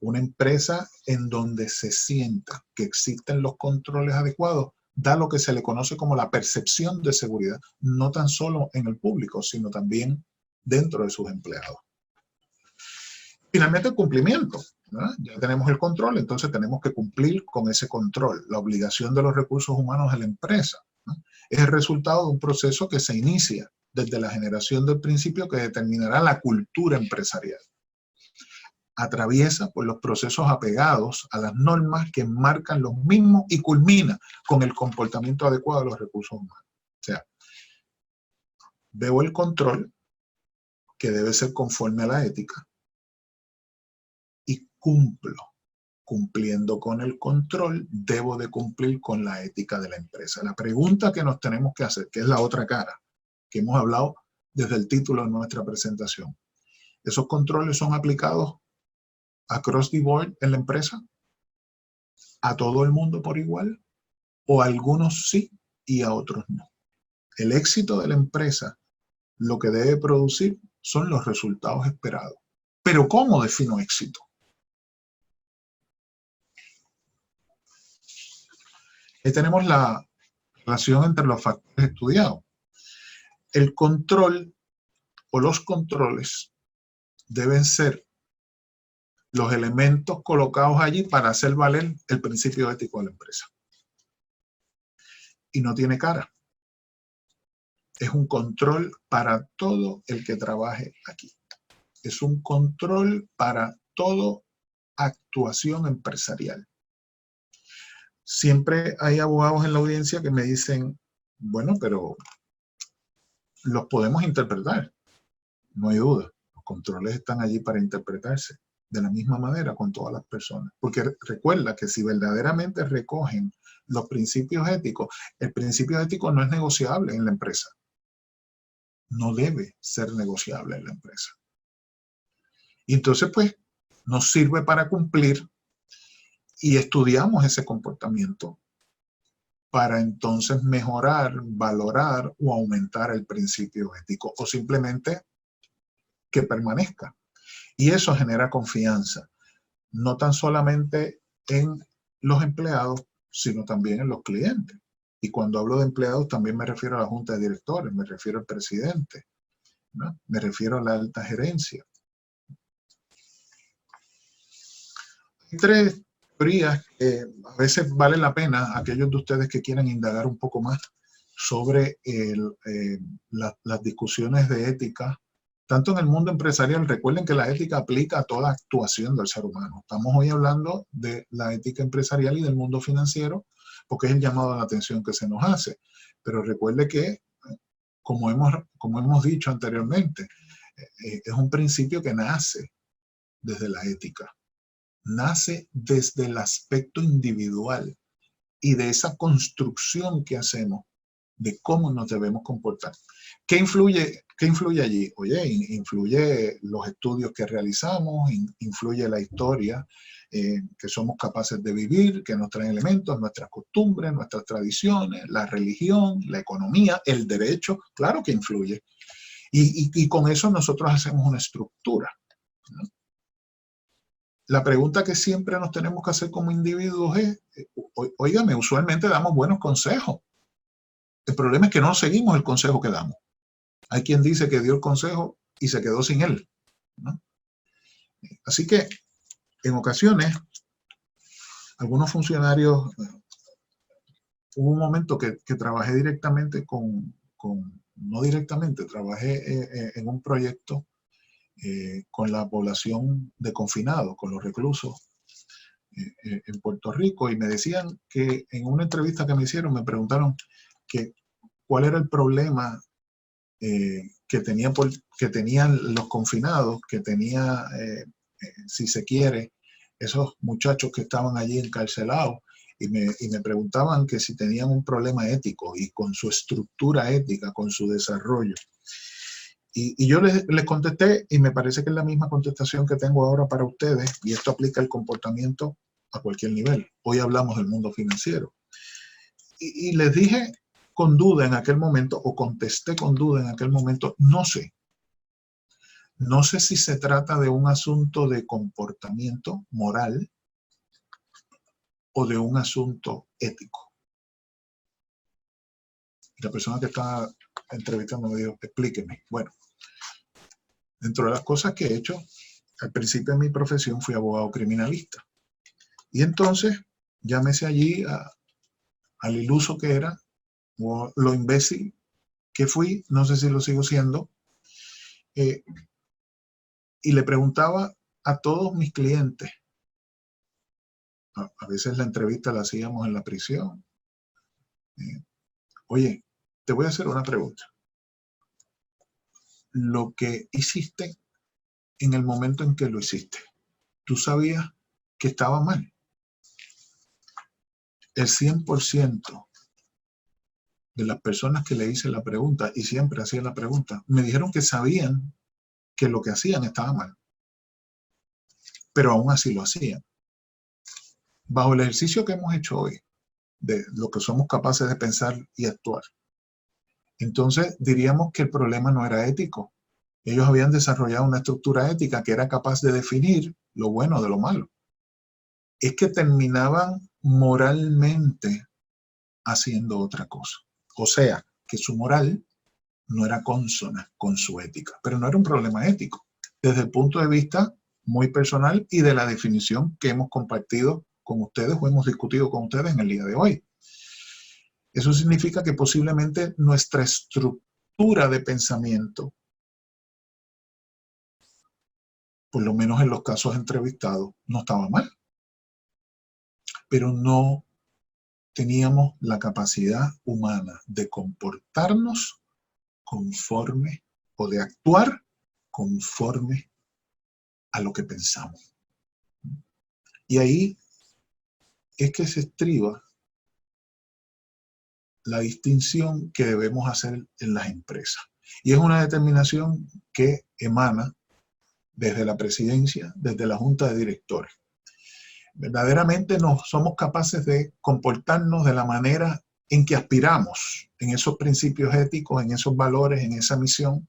Una empresa en donde se sienta que existen los controles adecuados da lo que se le conoce como la percepción de seguridad, no tan solo en el público, sino también dentro de sus empleados. Finalmente, el cumplimiento, ¿no? Ya tenemos el control, entonces tenemos que cumplir con ese control. La obligación de los recursos humanos de la empresa, ¿no?, es el resultado de un proceso que se inicia desde la generación del principio que determinará la cultura empresarial. Atraviesa por los procesos apegados a las normas que marcan los mismos y culmina con el comportamiento adecuado de los recursos humanos. O sea, veo el control, que debe ser conforme a la ética, y cumplo. Cumpliendo con el control, debo de cumplir con la ética de la empresa. La pregunta que nos tenemos que hacer, que es la otra cara, que hemos hablado desde el título de nuestra presentación. ¿Esos controles son aplicados across the board en la empresa? ¿A todo el mundo por igual? ¿O a algunos sí y a otros no? El éxito de la empresa lo que debe producir son los resultados esperados. ¿Pero cómo defino éxito? Ahí tenemos la relación entre los factores estudiados. El control o los controles deben ser los elementos colocados allí para hacer valer el principio ético de la empresa. Y no tiene cara. Es un control para todo el que trabaje aquí. Es un control para toda actuación empresarial. Siempre hay abogados en la audiencia que me dicen, bueno, pero los podemos interpretar. No hay duda, los controles están allí para interpretarse de la misma manera con todas las personas. Porque recuerda que si verdaderamente recogen los principios éticos, el principio ético no es negociable en la empresa. No debe ser negociable en la empresa. Y entonces, pues, nos sirve para cumplir y estudiamos ese comportamiento para entonces mejorar, valorar o aumentar el principio ético, o simplemente que permanezca. Y eso genera confianza, no tan solamente en los empleados, sino también en los clientes. Y cuando hablo de empleados también me refiero a la junta de directores, me refiero al presidente, ¿no? Me refiero a la alta gerencia. Hay tres teorías que a veces vale la pena, aquellos de ustedes que quieran indagar un poco más sobre las discusiones de ética, tanto en el mundo empresarial. Recuerden que la ética aplica a toda actuación del ser humano. Estamos hoy hablando de la ética empresarial y del mundo financiero, porque es el llamado a la atención que se nos hace. Pero recuerde que, como hemos dicho anteriormente, es un principio que nace desde la ética. Nace desde el aspecto individual y de esa construcción que hacemos de cómo nos debemos comportar. ¿Qué influye allí? Oye, influye los estudios que realizamos, influye la historia que somos capaces de vivir, que nos traen elementos, nuestras costumbres, nuestras tradiciones, la religión, la economía, el derecho, claro que influye. Y con eso nosotros hacemos una estructura, ¿no? La pregunta que siempre nos tenemos que hacer como individuos es, óigame, usualmente damos buenos consejos. El problema es que no seguimos el consejo que damos. Hay quien dice que dio el consejo y se quedó sin él, ¿no? Así que en ocasiones, algunos funcionarios, hubo un momento que trabajé directamente no directamente, trabajé en un proyecto con la población de confinados, con los reclusos en Puerto Rico, y me decían que en una entrevista que me hicieron, me preguntaron que cuál era el problema que tenían los confinados, que tenía, si se quiere, esos muchachos que estaban allí encarcelados, y me preguntaban que si tenían un problema ético y con su estructura ética, con su desarrollo. Y yo les contesté, y me parece que es la misma contestación que tengo ahora para ustedes, y esto aplica al comportamiento a cualquier nivel. Hoy hablamos del mundo financiero. Y les dije con duda en aquel momento, o contesté con duda en aquel momento, no sé. No sé si se trata de un asunto de comportamiento moral o de un asunto ético. La persona que estaba entrevistando me dijo, explíqueme. Bueno, dentro de las cosas que he hecho, al principio de mi profesión fui abogado criminalista. Y entonces, llámese allí al iluso que era, o lo imbécil que fui, no sé si lo sigo siendo, y le preguntaba a todos mis clientes, a veces la entrevista la hacíamos en la prisión, oye, te voy a hacer una pregunta. Lo que hiciste en el momento en que lo hiciste, ¿tú sabías que estaba mal? El 100% de las personas que le hice la pregunta, y siempre hacían la pregunta, me dijeron que sabían que lo que hacían estaba mal, pero aún así lo hacían. Bajo el ejercicio que hemos hecho hoy, de lo que somos capaces de pensar y actuar, entonces diríamos que el problema no era ético. Ellos habían desarrollado una estructura ética que era capaz de definir lo bueno de lo malo. Es que terminaban moralmente haciendo otra cosa. O sea, que su moral no era consona con su ética, pero no era un problema ético, desde el punto de vista muy personal y de la definición que hemos compartido con ustedes o hemos discutido con ustedes en el día de hoy. Eso significa que posiblemente nuestra estructura de pensamiento, por lo menos en los casos entrevistados, no estaba mal, pero no teníamos la capacidad humana de comportarnos conforme o de actuar conforme a lo que pensamos. Y ahí es que se estriba la distinción que debemos hacer en las empresas. Y es una determinación que emana desde la presidencia, desde la junta de directores. Verdaderamente no somos capaces de comportarnos de la manera en que aspiramos, en esos principios éticos, en esos valores, en esa misión?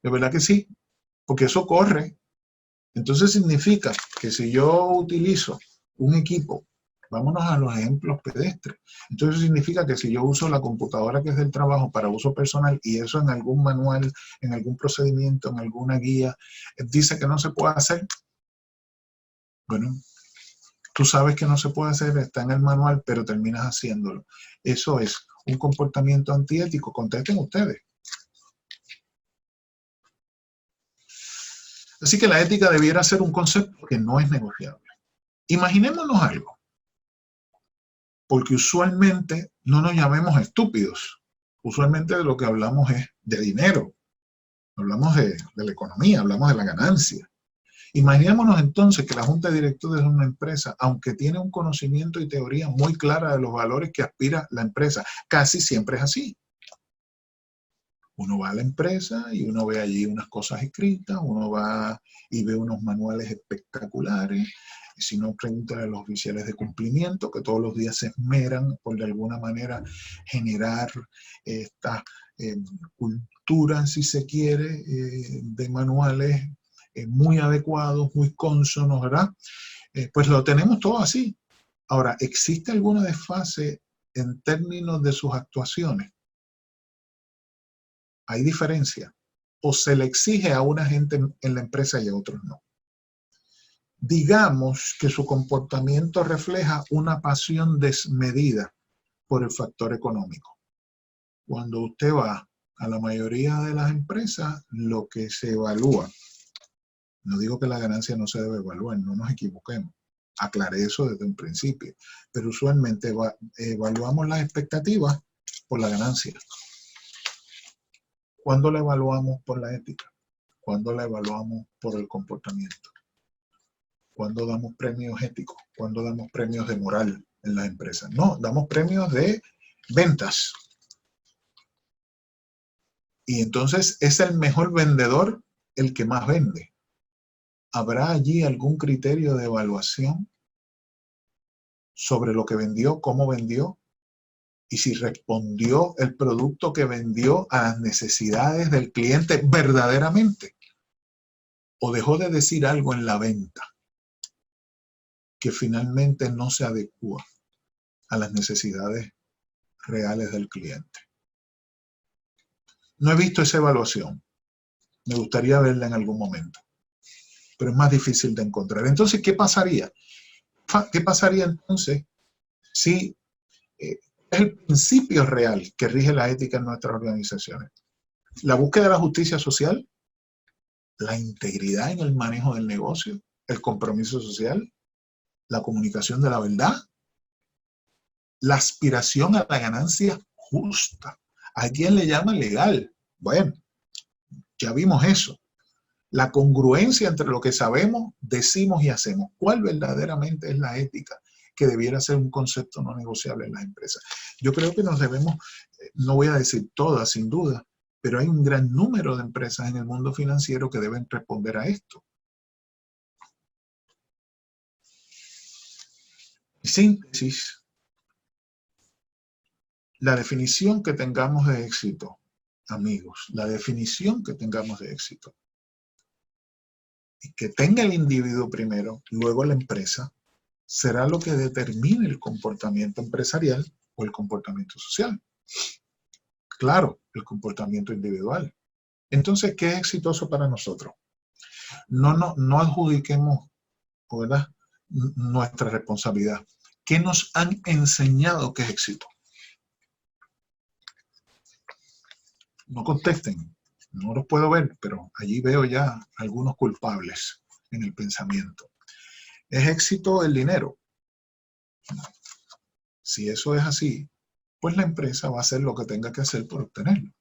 De verdad que sí, porque eso corre. Entonces significa que si yo utilizo un equipo, vámonos a los ejemplos pedestres, entonces significa que si yo uso la computadora que es del trabajo para uso personal y eso en algún manual, en algún procedimiento, en alguna guía, dice que no se puede hacer, bueno, tú sabes que no se puede hacer, está en el manual, pero terminas haciéndolo. Eso es un comportamiento antiético. Contesten ustedes. Así que la ética debiera ser un concepto que no es negociable. Imaginémonos algo, porque usualmente no nos llamemos estúpidos. Usualmente de lo que hablamos es de dinero, hablamos de la economía, hablamos de la ganancia. Imaginémonos entonces que la junta de directores de una empresa, aunque tiene un conocimiento y teoría muy clara de los valores que aspira la empresa, casi siempre es así. Uno va a la empresa y uno ve allí unas cosas escritas, uno va y ve unos manuales espectaculares. Y si no, pregúntale a los oficiales de cumplimiento que todos los días se esmeran por de alguna manera generar esta cultura, si se quiere, de manuales muy adecuados, muy cónsonos, ¿verdad? Pues lo tenemos todo así. Ahora, ¿existe alguna desfase en términos de sus actuaciones? ¿Hay diferencia? ¿O se le exige a una gente en la empresa y a otros no? Digamos que su comportamiento refleja una pasión desmedida por el factor económico. Cuando usted va a la mayoría de las empresas, lo que se evalúa, no digo que la ganancia no se debe evaluar, no nos equivoquemos, aclaré eso desde un principio, pero usualmente evaluamos las expectativas por la ganancia. ¿Cuándo la evaluamos por la ética? ¿Cuándo la evaluamos por el comportamiento? ¿Cuándo damos premios éticos? ¿Cuándo damos premios de moral en las empresas? No, damos premios de ventas. Y entonces es el mejor vendedor el que más vende. ¿Habrá allí algún criterio de evaluación sobre lo que vendió, cómo vendió? Y si respondió el producto que vendió a las necesidades del cliente verdaderamente. O dejó de decir algo en la venta que finalmente no se adecua a las necesidades reales del cliente. No he visto esa evaluación. Me gustaría verla en algún momento. Pero es más difícil de encontrar. Entonces, ¿qué pasaría? ¿Qué pasaría entonces si es el principio real que rige la ética en nuestras organizaciones? La búsqueda de la justicia social, la integridad en el manejo del negocio, el compromiso social, la comunicación de la verdad, la aspiración a la ganancia justa. ¿A quién le llama legal? Bueno, ya vimos eso. La congruencia entre lo que sabemos, decimos y hacemos. ¿Cuál verdaderamente es la ética que debiera ser un concepto no negociable en las empresas? Yo creo que nos debemos, no voy a decir todas sin duda, pero hay un gran número de empresas en el mundo financiero que deben responder a esto. En síntesis, la definición que tengamos de éxito, amigos, la definición que tengamos de éxito, y que tenga el individuo primero, luego la empresa, será lo que determine el comportamiento empresarial o el comportamiento social. Claro, el comportamiento individual. Entonces, ¿qué es exitoso para nosotros? No adjudiquemos, ¿verdad?, nuestra responsabilidad. ¿Qué nos han enseñado que es éxito? No contesten, no los puedo ver, pero allí veo ya algunos culpables en el pensamiento. ¿Es éxito el dinero? Si eso es así, pues la empresa va a hacer lo que tenga que hacer por obtenerlo.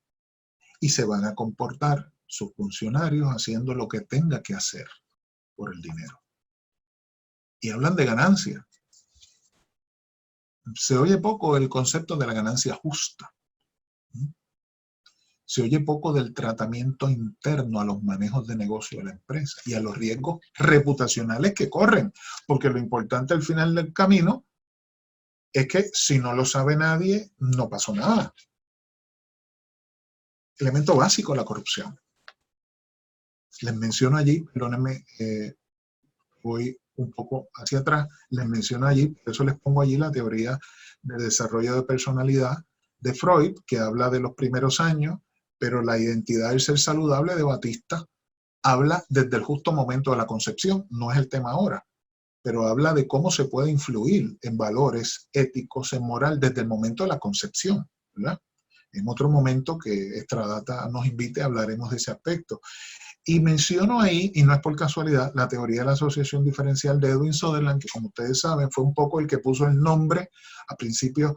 Y se van a comportar sus funcionarios haciendo lo que tenga que hacer por el dinero. Y hablan de ganancia. Se oye poco el concepto de la ganancia justa. Se oye poco del tratamiento interno a los manejos de negocio de la empresa y a los riesgos reputacionales que corren, porque lo importante al final del camino es que si no lo sabe nadie, no pasó nada. Elemento básico, la corrupción. Les menciono allí, perdónenme, voy un poco hacia atrás, les menciono allí, por eso les pongo allí la teoría de desarrollo de personalidad de Freud, que habla de los primeros años, pero la identidad del ser saludable de Batista habla desde el justo momento de la concepción, no es el tema ahora, pero habla de cómo se puede influir en valores éticos, en moral, desde el momento de la concepción, ¿verdad? En otro momento que Stradata nos invite hablaremos de ese aspecto. Y menciono ahí, y no es por casualidad, la teoría de la asociación diferencial de Edwin Sutherland, que como ustedes saben fue un poco el que puso el nombre a principios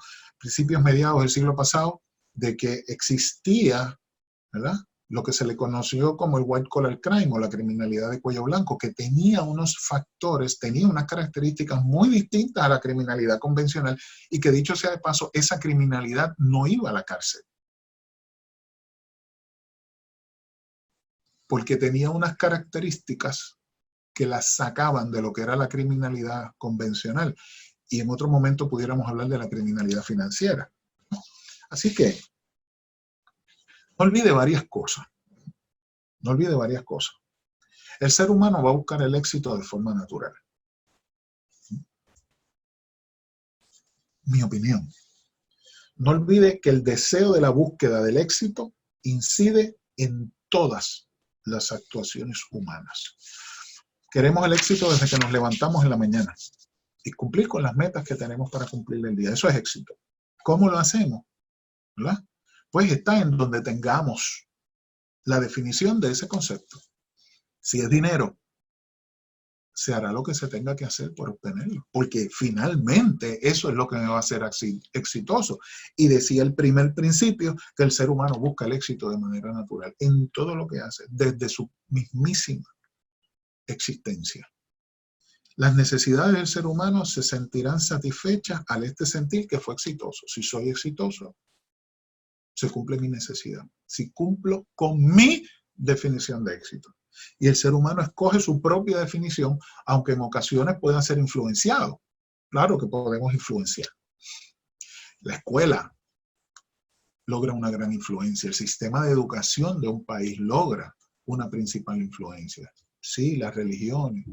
mediados del siglo pasado, de que existía, ¿verdad?, lo que se le conoció como el white collar crime o la criminalidad de cuello blanco, que tenía unos factores, tenía unas características muy distintas a la criminalidad convencional y que, dicho sea de paso, esa criminalidad no iba a la cárcel, porque tenía unas características que las sacaban de lo que era la criminalidad convencional. Y en otro momento pudiéramos hablar de la criminalidad financiera. Así que no olvide varias cosas. No olvide varias cosas. El ser humano va a buscar el éxito de forma natural. Mi opinión. No olvide que el deseo de la búsqueda del éxito incide en todas las actuaciones humanas. Queremos el éxito desde que nos levantamos en la mañana y cumplir con las metas que tenemos para cumplir el día. Eso es éxito. ¿Cómo lo hacemos? ¿Verdad? Pues está en donde tengamos la definición de ese concepto. Si es dinero, se hará lo que se tenga que hacer por obtenerlo, porque finalmente eso es lo que me va a hacer exitoso. Y decía el primer principio que el ser humano busca el éxito de manera natural en todo lo que hace, desde su mismísima existencia. Las necesidades del ser humano se sentirán satisfechas al sentir que fue exitoso. Si soy exitoso, se cumple mi necesidad. Si cumplo con mi definición de éxito. Y el ser humano escoge su propia definición, aunque en ocasiones pueda ser influenciado. Claro que podemos influenciar. La escuela logra una gran influencia. El sistema de educación de un país logra una principal influencia. Sí, las religiones.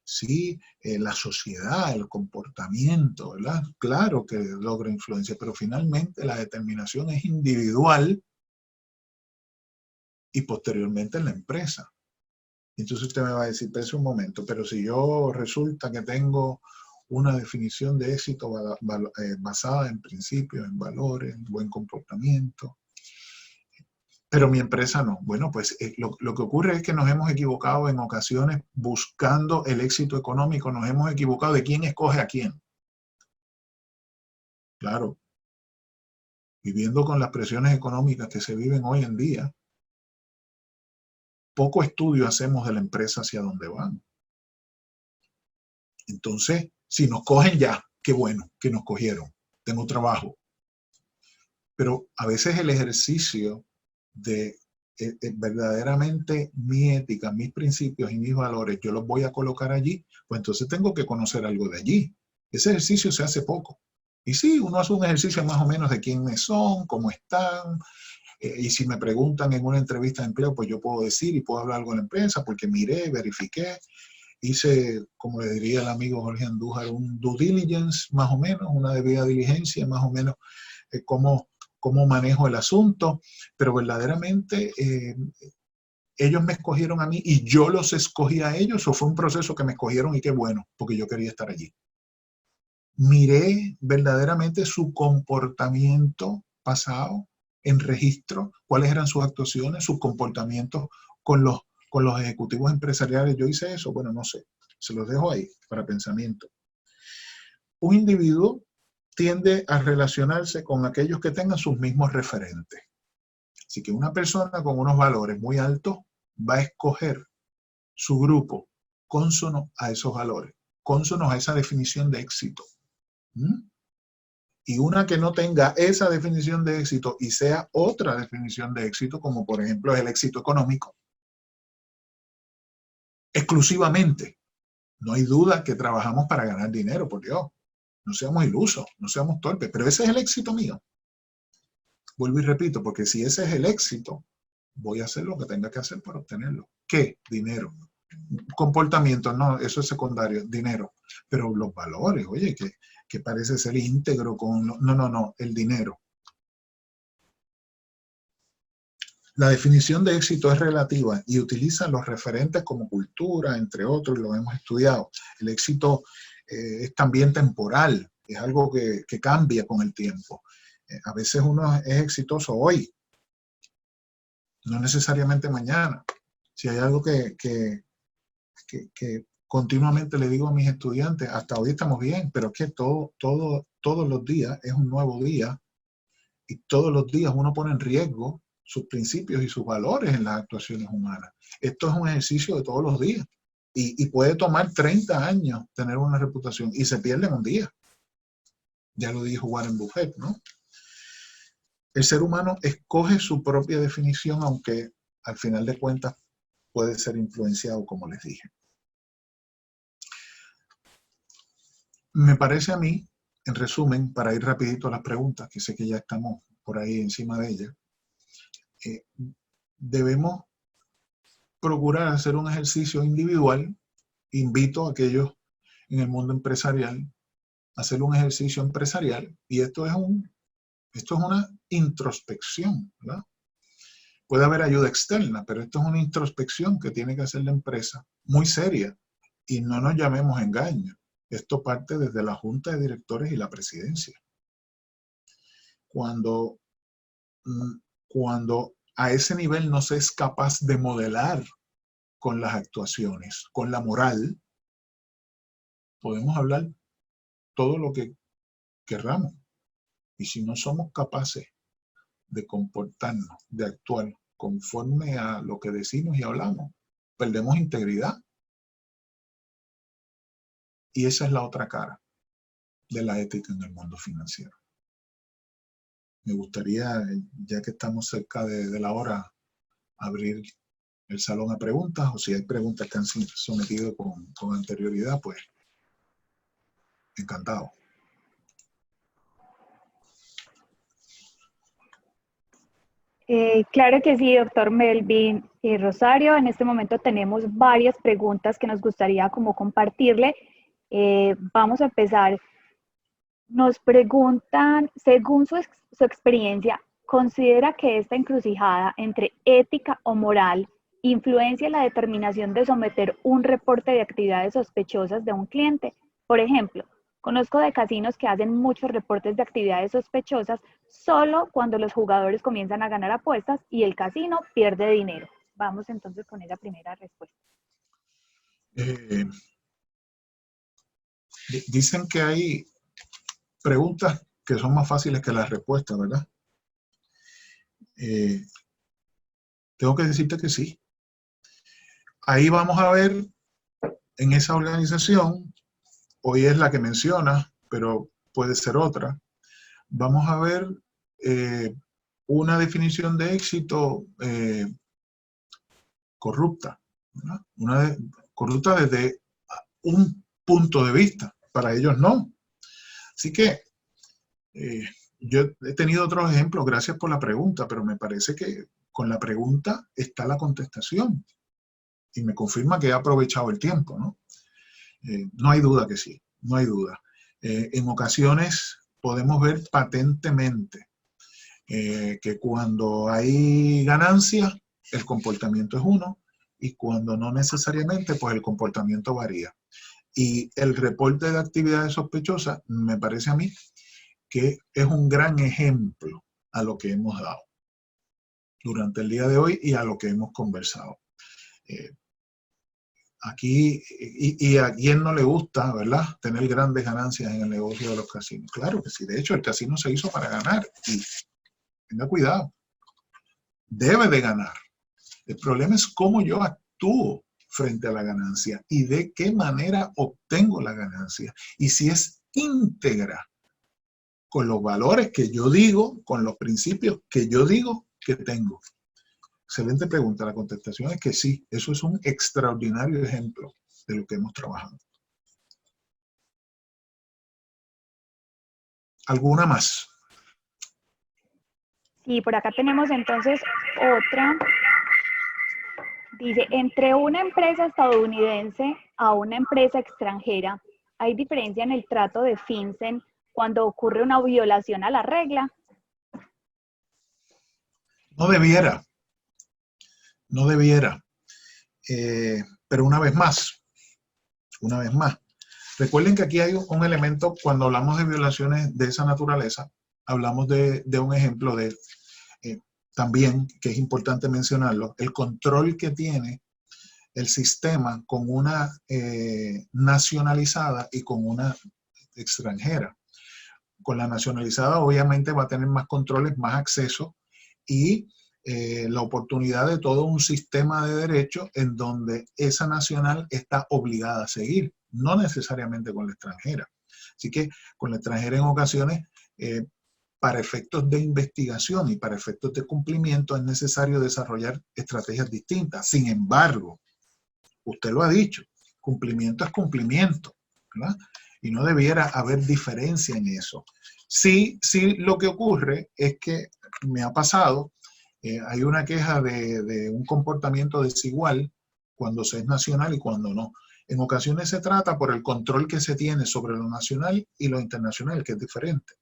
Sí, la sociedad, el comportamiento, ¿verdad? Claro que logra influencia, pero finalmente la determinación es individual y posteriormente en la empresa. Entonces usted me va a decir, espérese un momento, pero si yo resulta que tengo una definición de éxito basada en principios, en valores, en buen comportamiento, pero mi empresa no. Bueno, pues lo que ocurre es que nos hemos equivocado en ocasiones buscando el éxito económico, nos hemos equivocado de quién escoge a quién. Claro, viviendo con las presiones económicas que se viven hoy en día, poco estudio hacemos de la empresa hacia dónde van. Entonces, si nos cogen ya, qué bueno que nos cogieron, tengo trabajo. Pero a veces el ejercicio de verdaderamente mi ética, mis principios y mis valores, yo los voy a colocar allí, pues entonces tengo que conocer algo de allí. Ese ejercicio se hace poco. Y sí, uno hace un ejercicio más o menos de quiénes son, cómo están, y si me preguntan en una entrevista de empleo, pues yo puedo decir y puedo hablar algo de la empresa porque miré, verifiqué, hice, como le diría el amigo Jorge Andújar, un due diligence más o menos, una debida diligencia más o menos, cómo manejo el asunto, pero verdaderamente ellos me escogieron a mí y yo los escogí a ellos, o fue un proceso que me escogieron y qué bueno, porque yo quería estar allí. Miré verdaderamente su comportamiento pasado en registro, cuáles eran sus actuaciones, sus comportamientos con los ejecutivos empresariales. Yo hice eso, bueno, no sé, se los dejo ahí para pensamiento. Un individuo tiende a relacionarse con aquellos que tengan sus mismos referentes. Así que una persona con unos valores muy altos va a escoger su grupo cónsono a esos valores, cónsonos a esa definición de éxito. Y una que no tenga esa definición de éxito y sea otra definición de éxito, como por ejemplo es el éxito económico, exclusivamente. No hay duda que trabajamos para ganar dinero, por Dios. No seamos ilusos, no seamos torpes, pero ese es el éxito mío. Vuelvo y repito, porque si ese es el éxito, voy a hacer lo que tenga que hacer para obtenerlo. ¿Qué? Dinero. Comportamiento, no, eso es secundario, dinero. Pero los valores, oye, que parece ser íntegro con... No, el dinero. La definición de éxito es relativa y utiliza los referentes como cultura, entre otros, y lo hemos estudiado. El éxito es también temporal, es algo que cambia con el tiempo. A veces uno es exitoso hoy, no necesariamente mañana. Si hay algo que continuamente le digo a mis estudiantes, hasta hoy estamos bien, pero es que todos los días es un nuevo día y todos los días uno pone en riesgo sus principios y sus valores en las actuaciones humanas. Esto es un ejercicio de todos los días y puede tomar 30 años tener una reputación y se pierde en un día. Ya lo dijo Warren Buffett, ¿no? El ser humano escoge su propia definición, aunque al final de cuentas puede ser influenciado, como les dije. Me parece a mí, en resumen, para ir rapidito a las preguntas, que sé que ya estamos por ahí encima de ellas, debemos procurar hacer un ejercicio individual. Invito a aquellos en el mundo empresarial a hacer un ejercicio empresarial y esto es una introspección, ¿verdad? Puede haber ayuda externa, pero esto es una introspección que tiene que hacer la empresa, muy seria, y no nos llamemos engaño. Esto parte desde la junta de directores y la presidencia. Cuando a ese nivel no se es capaz de modelar con las actuaciones, con la moral, podemos hablar todo lo que querramos. Y si no somos capaces de comportarnos, de actuar conforme a lo que decimos y hablamos, perdemos integridad. Y esa es la otra cara de la ética en el mundo financiero. Me gustaría, ya que estamos cerca de la hora, abrir el salón a preguntas, o si hay preguntas que han sido sometidas con anterioridad, pues encantado. Claro que sí, doctor Melvin Rosario. En este momento tenemos varias preguntas que nos gustaría como compartirle. Vamos a empezar. Nos preguntan, según su experiencia, ¿considera que esta encrucijada entre ética o moral influencia la determinación de someter un reporte de actividades sospechosas de un cliente? Por ejemplo, conozco de casinos que hacen muchos reportes de actividades sospechosas solo cuando los jugadores comienzan a ganar apuestas y el casino pierde dinero. Vamos entonces con esa primera respuesta. Dicen que hay preguntas que son más fáciles que las respuestas, ¿verdad? Tengo que decirte que sí. Ahí vamos a ver en esa organización, hoy es la que menciona, pero puede ser otra, vamos a ver una definición de éxito corrupta, ¿verdad? Corrupta desde un punto de vista, para ellos no. Así que yo he tenido otros ejemplos, gracias por la pregunta, pero me parece que con la pregunta está la contestación y me confirma que he aprovechado el tiempo, ¿no? No hay duda que sí, no hay duda. En ocasiones podemos ver patentemente que cuando hay ganancia, el comportamiento es uno, y cuando no necesariamente, pues el comportamiento varía. Y el reporte de actividades sospechosas, me parece a mí, que es un gran ejemplo a lo que hemos dado durante el día de hoy y a lo que hemos conversado. Aquí, y a quien no le gusta, ¿verdad?, tener grandes ganancias en el negocio de los casinos. Claro que sí, de hecho el casino se hizo para ganar y tenga cuidado, debe de ganar. El problema es cómo yo actúo frente a la ganancia y de qué manera obtengo la ganancia y si es íntegra con los valores que yo digo, con los principios que yo digo que tengo. Excelente pregunta. La contestación es que sí, eso es un extraordinario ejemplo de lo que hemos trabajado. ¿Alguna más? Sí, por acá tenemos entonces otra. Dice, entre una empresa estadounidense a una empresa extranjera, ¿hay diferencia en el trato de FinCEN cuando ocurre una violación a la regla? No debiera, no debiera. Pero una vez más, recuerden que aquí hay un elemento, cuando hablamos de violaciones de esa naturaleza, hablamos de un ejemplo de, también, que es importante mencionarlo, el control que tiene el sistema con una nacionalizada y con una extranjera. Con la nacionalizada obviamente va a tener más controles, más acceso y la oportunidad de todo un sistema de derecho en donde esa nacional está obligada a seguir, no necesariamente con la extranjera. Así que con la extranjera en ocasiones, para efectos de investigación y para efectos de cumplimiento es necesario desarrollar estrategias distintas. Sin embargo, usted lo ha dicho, cumplimiento es cumplimiento, ¿verdad? Y no debiera haber diferencia en eso. Sí, sí, lo que ocurre es que me ha pasado, hay una queja de un comportamiento desigual cuando se es nacional y cuando no. En ocasiones se trata por el control que se tiene sobre lo nacional y lo internacional, que es diferente.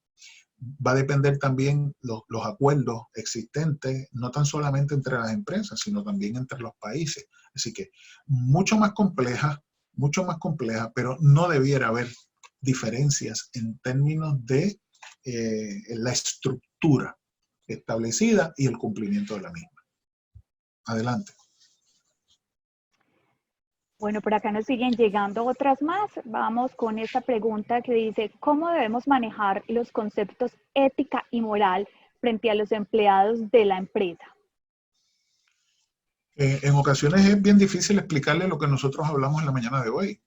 Va a depender también los acuerdos existentes, no tan solamente entre las empresas, sino también entre los países. Así que mucho más mucho más compleja, pero no debiera haber diferencias en términos de la estructura establecida y el cumplimiento de la misma. Adelante. Bueno, por acá nos siguen llegando otras más. Vamos con esta pregunta que dice, ¿cómo debemos manejar los conceptos ética y moral frente a los empleados de la empresa? En ocasiones es bien difícil explicarle lo que nosotros hablamos en la mañana de hoy.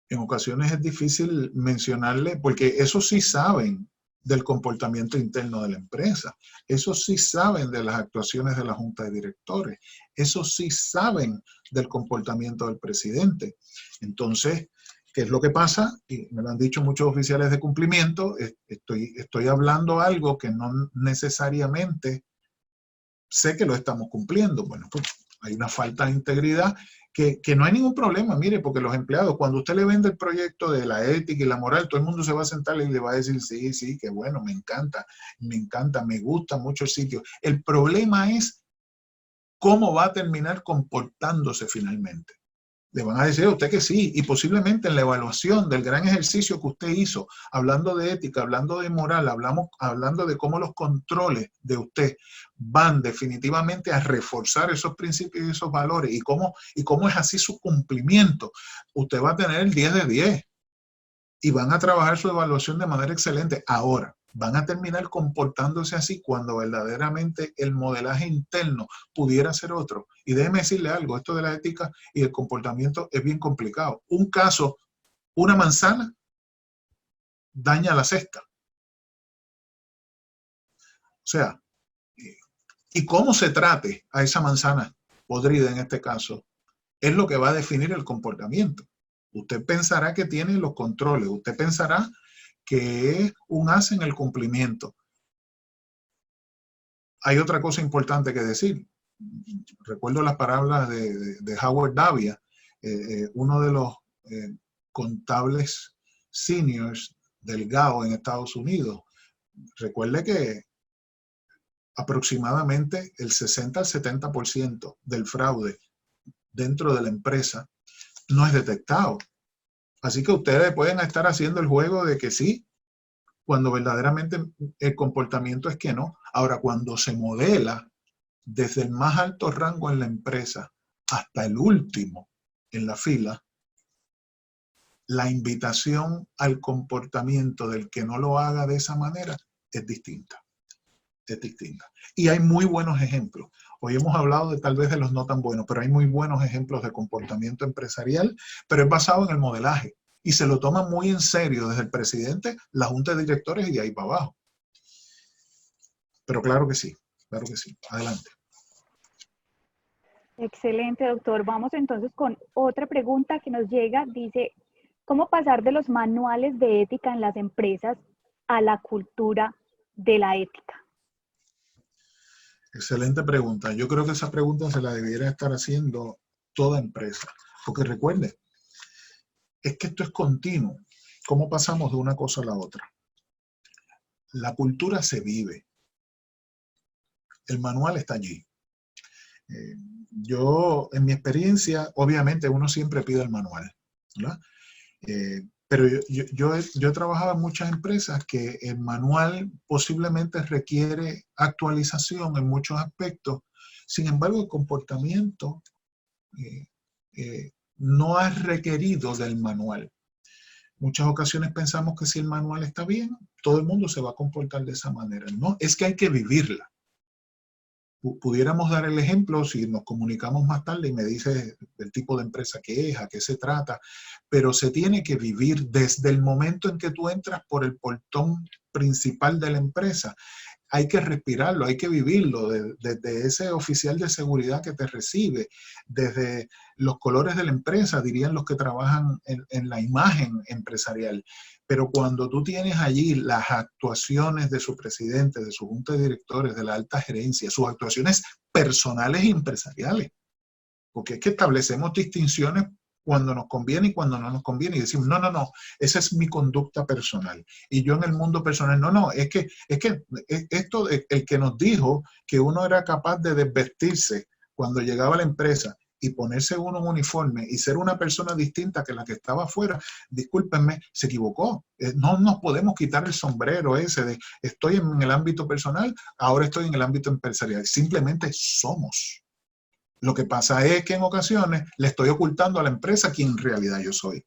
En ocasiones es difícil mencionarle, porque esos sí saben del comportamiento interno de la empresa, esos sí saben de las actuaciones de la junta de directores, esos sí saben del comportamiento del presidente. Entonces, ¿qué es lo que pasa? Y me lo han dicho muchos oficiales de cumplimiento, estoy hablando algo que no necesariamente sé que lo estamos cumpliendo. Bueno, pues hay una falta de integridad que no hay ningún problema, mire, porque los empleados, cuando usted le vende el proyecto de la ética y la moral, todo el mundo se va a sentar y le va a decir, sí, sí, qué bueno, me encanta, me gusta mucho el sitio. El problema es cómo va a terminar comportándose finalmente. Le van a decir a usted que sí, y posiblemente en la evaluación del gran ejercicio que usted hizo, hablando de ética, hablando de moral, hablando de cómo los controles de usted van definitivamente a reforzar esos principios y esos valores, y cómo es así su cumplimiento, usted va a tener el 10 de 10 y van a trabajar su evaluación de manera excelente. Ahora, van a terminar comportándose así cuando verdaderamente el modelaje interno pudiera ser otro. Y déjeme decirle algo, esto de la ética y el comportamiento es bien complicado. Un caso, una manzana daña la cesta. O sea, y cómo se trate a esa manzana podrida en este caso, es lo que va a definir el comportamiento. Usted pensará que tiene los controles, usted pensará que es un as en el cumplimiento. Hay otra cosa importante que decir. Recuerdo las palabras de Howard Davia, uno de los contables seniors del GAO en Estados Unidos. Recuerde que aproximadamente el 60 al 70% del fraude dentro de la empresa no es detectado. Así que ustedes pueden estar haciendo el juego de que sí, cuando verdaderamente el comportamiento es que no. Ahora, cuando se modela desde el más alto rango en la empresa hasta el último en la fila, la invitación al comportamiento del que no lo haga de esa manera es distinta. Es distinta. Y hay muy buenos ejemplos. Hoy hemos hablado de tal vez de los no tan buenos, pero hay muy buenos ejemplos de comportamiento empresarial, pero es basado en el modelaje. Y se lo toma muy en serio desde el presidente, la junta de directores y de ahí para abajo. Pero claro que sí, claro que sí. Adelante. Excelente, doctor. Vamos entonces con otra pregunta que nos llega. Dice, ¿cómo pasar de los manuales de ética en las empresas a la cultura de la ética? Excelente pregunta. Yo creo que esa pregunta se la debiera estar haciendo toda empresa. Porque recuerde, es que esto es continuo. ¿Cómo pasamos de una cosa a la otra? La cultura se vive. El manual está allí. Yo, en mi experiencia, obviamente uno siempre pide el manual, ¿verdad? Pero yo he trabajado en muchas empresas que el manual posiblemente requiere actualización en muchos aspectos. Sin embargo, el comportamiento no es requerido del manual. Muchas ocasiones pensamos que si el manual está bien, todo el mundo se va a comportar de esa manera. No, es que hay que vivirla. Pudiéramos dar el ejemplo si nos comunicamos más tarde y me dice el tipo de empresa que es, a qué se trata, pero se tiene que vivir desde el momento en que tú entras por el portón principal de la empresa. Hay que respirarlo, hay que vivirlo, desde ese oficial de seguridad que te recibe, desde los colores de la empresa, dirían los que trabajan en la imagen empresarial. Pero cuando tú tienes allí las actuaciones de su presidente, de su junta de directores, de la alta gerencia, sus actuaciones personales e empresariales, porque es que establecemos distinciones cuando nos conviene y cuando no nos conviene y decimos, no, esa es mi conducta personal. Y yo en el mundo personal, no, es que esto, el que nos dijo que uno era capaz de desvestirse cuando llegaba a la empresa y ponerse uno un uniforme y ser una persona distinta que la que estaba afuera, discúlpenme, se equivocó. No nos podemos quitar el sombrero ese de estoy en el ámbito personal, ahora estoy en el ámbito empresarial. Simplemente somos. Lo que pasa es que en ocasiones le estoy ocultando a la empresa quién en realidad yo soy.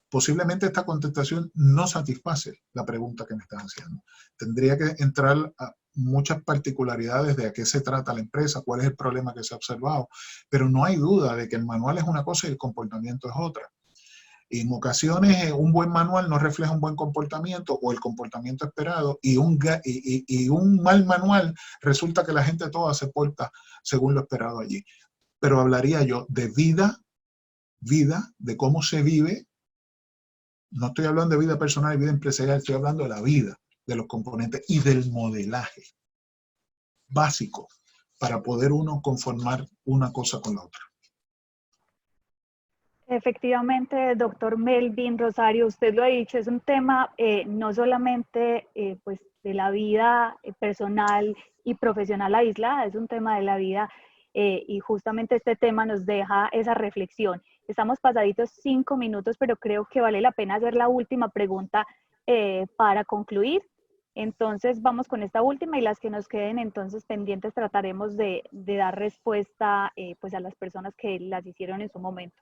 Posiblemente esta contestación no satisface la pregunta que me estás haciendo. Tendría que entrar a muchas particularidades de a qué se trata la empresa, cuál es el problema que se ha observado, pero no hay duda de que el manual es una cosa y el comportamiento es otra. Y en ocasiones un buen manual no refleja un buen comportamiento o el comportamiento esperado y un mal manual resulta que la gente toda se porta según lo esperado allí. Pero hablaría yo de vida, de cómo se vive. No estoy hablando de vida personal y vida empresarial, estoy hablando de la vida, de los componentes y del modelaje básico para poder uno conformar una cosa con la otra. Efectivamente, doctor Melvin Rosario, usted lo ha dicho, es un tema no solamente pues, de la vida personal y profesional aislada, es un tema de la vida y justamente este tema nos deja esa reflexión. Estamos pasaditos 5 minutos, pero creo que vale la pena hacer la última pregunta para concluir. Entonces vamos con esta última y las que nos queden entonces pendientes trataremos de dar respuesta pues a las personas que las hicieron en su momento.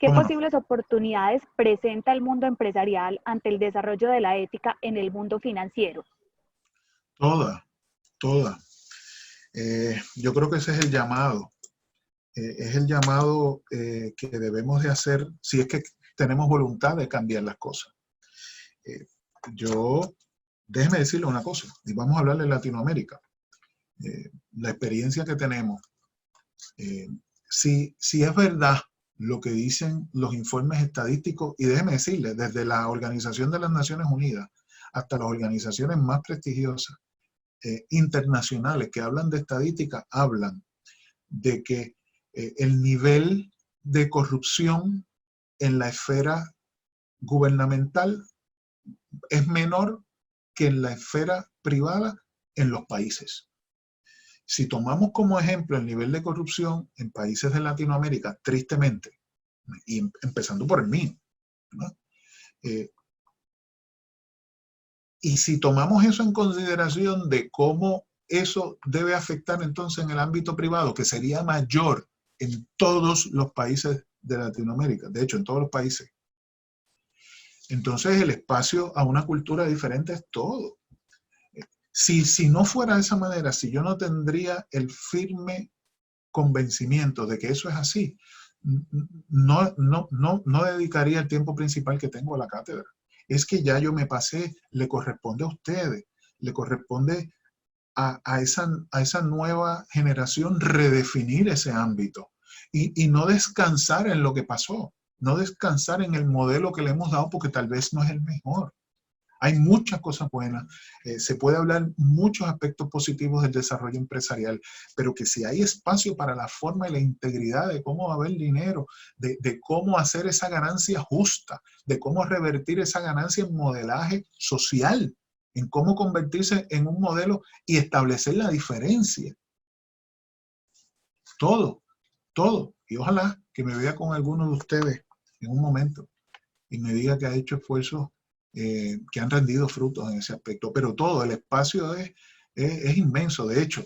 ¿Qué posibles oportunidades presenta el mundo empresarial ante el desarrollo de la ética en el mundo financiero? Toda. Yo creo que ese es el llamado. Es el llamado que debemos de hacer si es que tenemos voluntad de cambiar las cosas. Déjeme decirle una cosa, y vamos a hablar de Latinoamérica. La experiencia que tenemos, si es verdad lo que dicen los informes estadísticos, y déjeme decirle, desde la Organización de las Naciones Unidas hasta las organizaciones más prestigiosas internacionales que hablan de estadística, hablan de que el nivel de corrupción en la esfera gubernamental es menor que en la esfera privada en los países. Si tomamos como ejemplo el nivel de corrupción en países de Latinoamérica, tristemente, y empezando por el mío, ¿no? Y si tomamos eso en consideración de cómo eso debe afectar entonces en el ámbito privado, que sería mayor en todos los países de Latinoamérica, de hecho en todos los países, entonces el espacio a una cultura diferente es todo. Si no fuera de esa manera, si yo no tendría el firme convencimiento de que eso es así, no dedicaría el tiempo principal que tengo a la cátedra. Es que ya yo me pasé, le corresponde a ustedes, le corresponde a esa nueva generación redefinir ese ámbito y no descansar en lo que pasó, no descansar en el modelo que le hemos dado porque tal vez no es el mejor. Hay muchas cosas buenas, se puede hablar muchos aspectos positivos del desarrollo empresarial, pero que si hay espacio para la forma y la integridad de cómo va a haber dinero, de cómo hacer esa ganancia justa, de cómo revertir esa ganancia en modelaje social, en cómo convertirse en un modelo y establecer la diferencia. Todo, todo. Y ojalá que me vea con alguno de ustedes en un momento y me diga que ha hecho esfuerzos que han rendido frutos en ese aspecto. Pero todo, el espacio es inmenso. De hecho,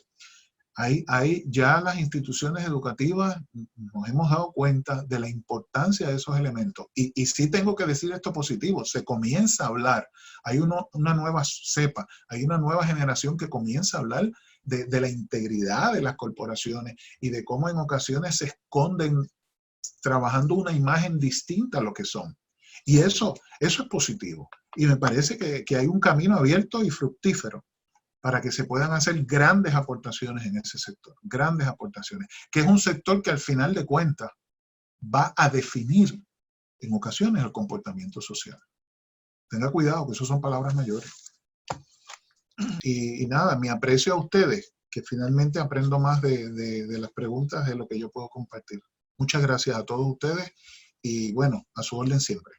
hay ya las instituciones educativas nos hemos dado cuenta de la importancia de esos elementos. Y sí tengo que decir esto positivo, se comienza a hablar. Hay una nueva cepa, hay una nueva generación que comienza a hablar de la integridad de las corporaciones y de cómo en ocasiones se esconden trabajando una imagen distinta a lo que son. Y eso es positivo. Y me parece que hay un camino abierto y fructífero para que se puedan hacer grandes aportaciones en ese sector, grandes aportaciones, que es un sector que al final de cuentas va a definir en ocasiones el comportamiento social. Tenga cuidado, que eso son palabras mayores. Y nada, mi aprecio a ustedes, que finalmente aprendo más de las preguntas de lo que yo puedo compartir. Muchas gracias a todos ustedes y bueno, a su orden siempre.